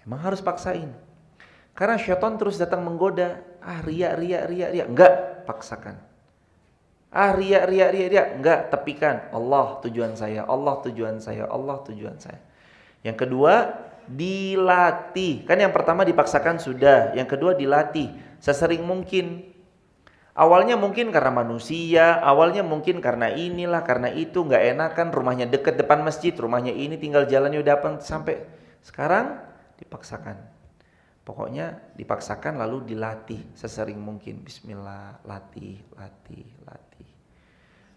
Emang harus paksain. Karena syaitan terus datang menggoda. Ria. Enggak, paksakan. Ria. Enggak, tepikan. Allah tujuan saya. Yang kedua, dilatih. Kan yang pertama dipaksakan sudah. Yang kedua dilatih. Sesering mungkin. Awalnya mungkin karena manusia. Awalnya mungkin karena inilah, karena itu. Enggak enakan, rumahnya dekat depan masjid. Rumahnya ini tinggal jalannya udah sampai. Sekarang dipaksakan. Pokoknya dipaksakan lalu dilatih sesering mungkin. Bismillah, latih.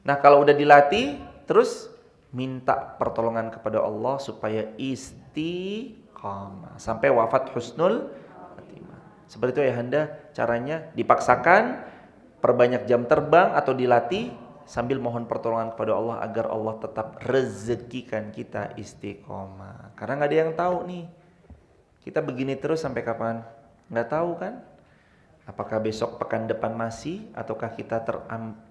Nah kalau udah dilatih, terus minta pertolongan kepada Allah supaya istiqamah. Sampai wafat husnul khatimah. Seperti itu ya Anda, caranya dipaksakan, perbanyak jam terbang atau dilatih, sambil mohon pertolongan kepada Allah agar Allah tetap rezekikan kita istiqamah. Karena gak ada yang tahu nih. Kita begini terus sampai kapan? Nggak tahu kan? Apakah besok pekan depan masih? Ataukah kita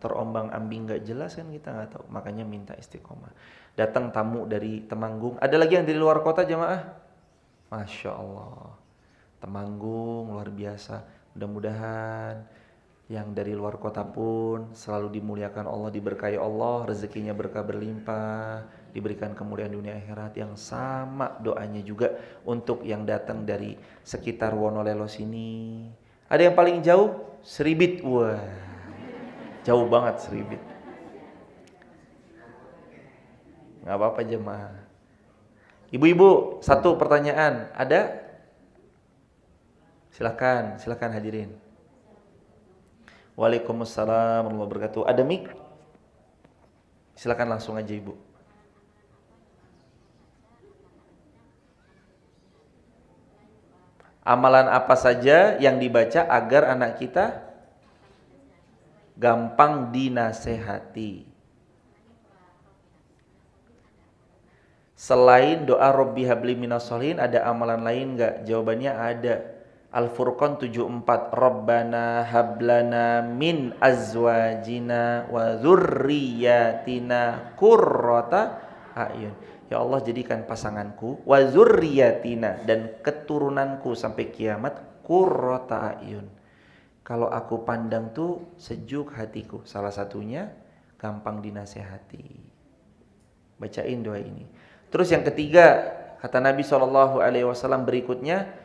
terombang-ambing nggak jelas kan? Kita nggak tahu. Makanya minta istiqomah. Datang tamu dari Temanggung. Ada lagi yang dari luar kota jamaah? Masya Allah. Temanggung luar biasa. Mudah-mudahan yang dari luar kota pun selalu dimuliakan Allah, diberkahi Allah, rezekinya berkah berlimpah, diberikan kemuliaan dunia akhirat. Yang sama doanya juga untuk yang datang dari sekitar Wonolelo sini. Ada yang paling jauh? Seribit. Wah, jauh banget Seribit. Gak apa-apa jemaah. Ibu-ibu, satu pertanyaan ada? Silakan hadirin. Waalaikumsalam warahmatullahi wabarakatuh. Ada mic? Silakan langsung aja Ibu. Amalan apa saja yang dibaca agar anak kita gampang dinasehati? Selain doa Robbi habli minas sholihin, ada amalan lain enggak? Jawabannya ada. Al-Furqan 74. Rabbana hablana min azwajina wa dzurriyyatina qurrata a'yun. Ya Allah, jadikan pasanganku wa dzurriyyatina dan keturunanku sampai kiamat qurrata a'yun. Kalau aku pandang tuh sejuk hatiku. Salah satunya gampang dinasehati. Bacain doa ini. Terus yang ketiga, kata Nabi SAW berikutnya,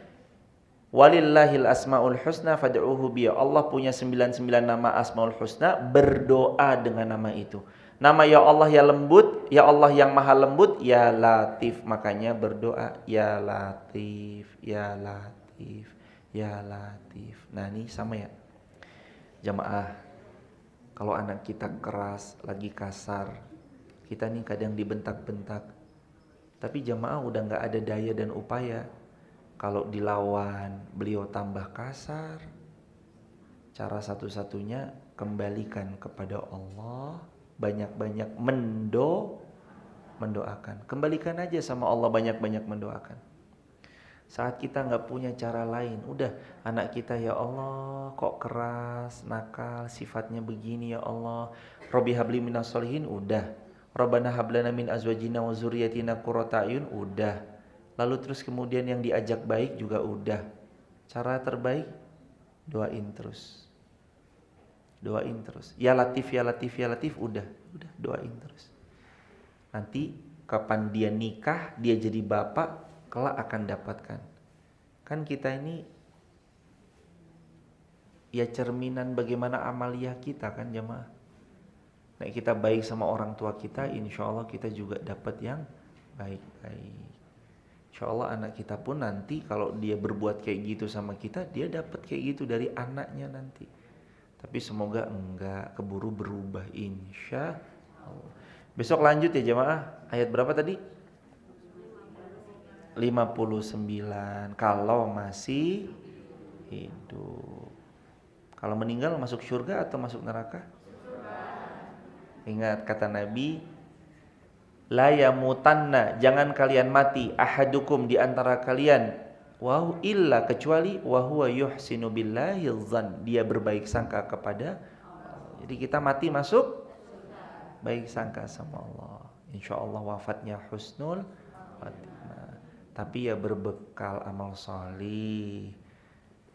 walillahil asmaul husna fad'uhu bi. Allah punya 99 nama asmaul husna, berdoa dengan nama itu. Nama ya Allah ya lembut, ya Allah yang maha lembut, ya latif. Makanya berdoa ya latif, ya latif, ya latif. Nah ini sama ya jamaah. Kalau anak kita keras, lagi kasar, kita nih kadang dibentak-bentak, tapi jamaah udah gak ada daya dan upaya. Kalau dilawan, beliau tambah kasar. Cara satu-satunya kembalikan kepada Allah. Banyak-banyak mendoakan. Kembalikan aja sama Allah, banyak-banyak mendoakan. Saat kita gak punya cara lain, udah anak kita ya Allah kok keras, nakal, sifatnya begini ya Allah. Robbi habli minas sholihin, udah. Rabbana hablana min azwajina wa dzurriyyatina qurrata a'yun, udah. Lalu terus kemudian yang diajak baik juga udah. Cara terbaik doain terus. Ya latif, ya latif, ya latif, udah doain terus. Nanti kapan dia nikah, dia jadi bapak, kelak akan dapatkan. Kan kita ini ya cerminan bagaimana amaliyah kita kan jamaah. Nah, kita baik sama orang tua kita, insya Allah kita juga dapat yang baik-baik. Insya Allah anak kita pun nanti kalau dia berbuat kayak gitu sama kita, dia dapat kayak gitu dari anaknya nanti. Tapi semoga enggak keburu berubah, insya Allah. Besok lanjut ya jamaah. Ayat berapa tadi? 59. Kalau masih hidup. Kalau meninggal masuk surga atau masuk neraka? Ingat kata Nabi, la yamutanna, jangan kalian mati, ahadukum di antara kalian, wa illa kecuali wa huwa yuhsinu billahi dzan, dia berbaik sangka kepada Allah. Jadi kita mati masuk baik sangka sama Allah. Insyaallah wafatnya husnul khatimah. Tapi ya berbekal amal sholih.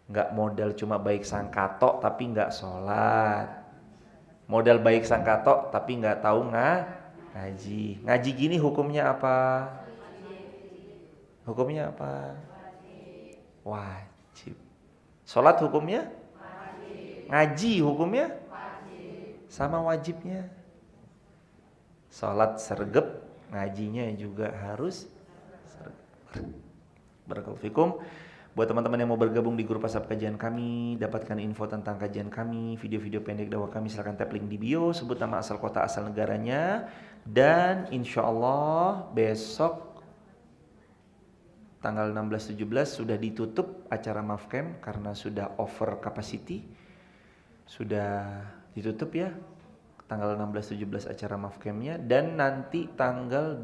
Enggak modal cuma baik sangka tok tapi enggak sholat. Modal baik sangka tok tapi enggak tahu ngaji. Ngaji gini hukumnya apa? Hukumnya apa? Wajib. Sholat hukumnya? Ngaji hukumnya? Sama wajibnya. Sholat sergep, ngajinya juga harus sergep. Barakallahu fikum. Buat teman-teman yang mau bergabung di grup WhatsApp kajian kami, dapatkan info tentang kajian kami, video-video pendek dakwah kami, silahkan tap link di bio, sebut nama, asal kota, asal negaranya. Dan insya Allah besok tanggal 16-17 sudah ditutup acara Mafcam karena sudah over capacity. Sudah ditutup ya tanggal 16-17 acara Mafcamnya. Dan nanti tanggal,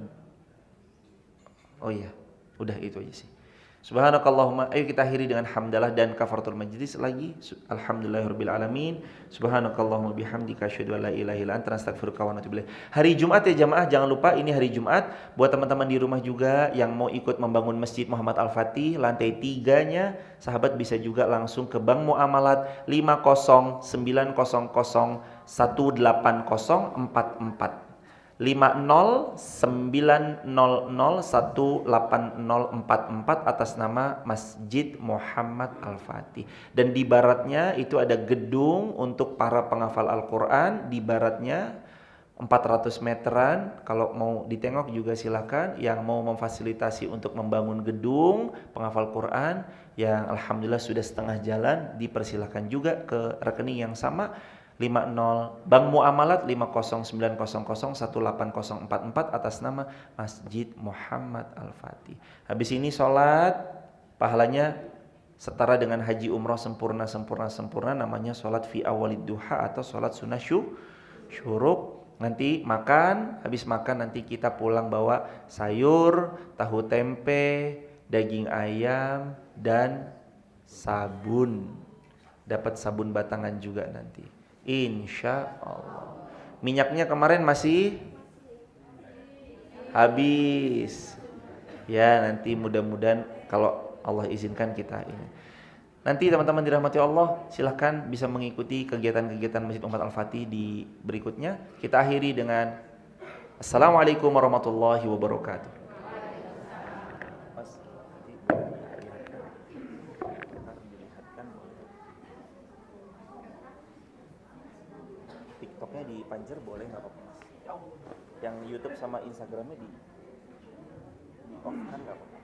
oh iya udah itu aja sih. Subhanakallahumma, ayo kita akhiri dengan hamdalah dan kafaratul majlis lagi. Alhamdulillahirabbil alamin. Subhanakallahumma bihamdika asyhadu an la ilaha illa anta astaghfiruka wa atubu ilaik. Hari Jumat ya jamaah, jangan lupa ini hari Jumat. Buat teman-teman di rumah juga yang mau ikut membangun Masjid Muhammad Al-Fatih lantai 3-nya, sahabat bisa juga langsung ke Bank Muamalat 509018018044. 5090018044 atas nama Masjid Muhammad Al-Fatih. Dan di baratnya itu ada gedung untuk para penghafal Al-Quran. Di baratnya 400 meteran. Kalau mau ditengok juga silakan. Yang mau memfasilitasi untuk membangun gedung penghafal Quran yang alhamdulillah sudah setengah jalan, dipersilakan juga ke rekening yang sama 50 Bank Muamalat 5090018044 atas nama Masjid Muhammad Al-Fatih. Habis ini sholat, pahalanya setara dengan haji umroh sempurna, namanya sholat fi awalid duha atau sholat sunnah syuruk. Nanti makan, habis makan nanti kita pulang bawa sayur, tahu tempe, daging ayam, dan sabun. Dapat sabun batangan juga nanti. Insya Allah. Minyaknya kemarin masih habis. Ya nanti mudah-mudahan kalau Allah izinkan kita ini. Nanti teman-teman dirahmati Allah, silahkan bisa mengikuti kegiatan-kegiatan Masjid Muhammad Al-Fatih di berikutnya. Kita akhiri dengan Assalamualaikum warahmatullahi wabarakatuh. TikToknya di Panjer boleh nggak apa-apa mas? Yang YouTube sama Instagramnya di off kan nggak apa-apa?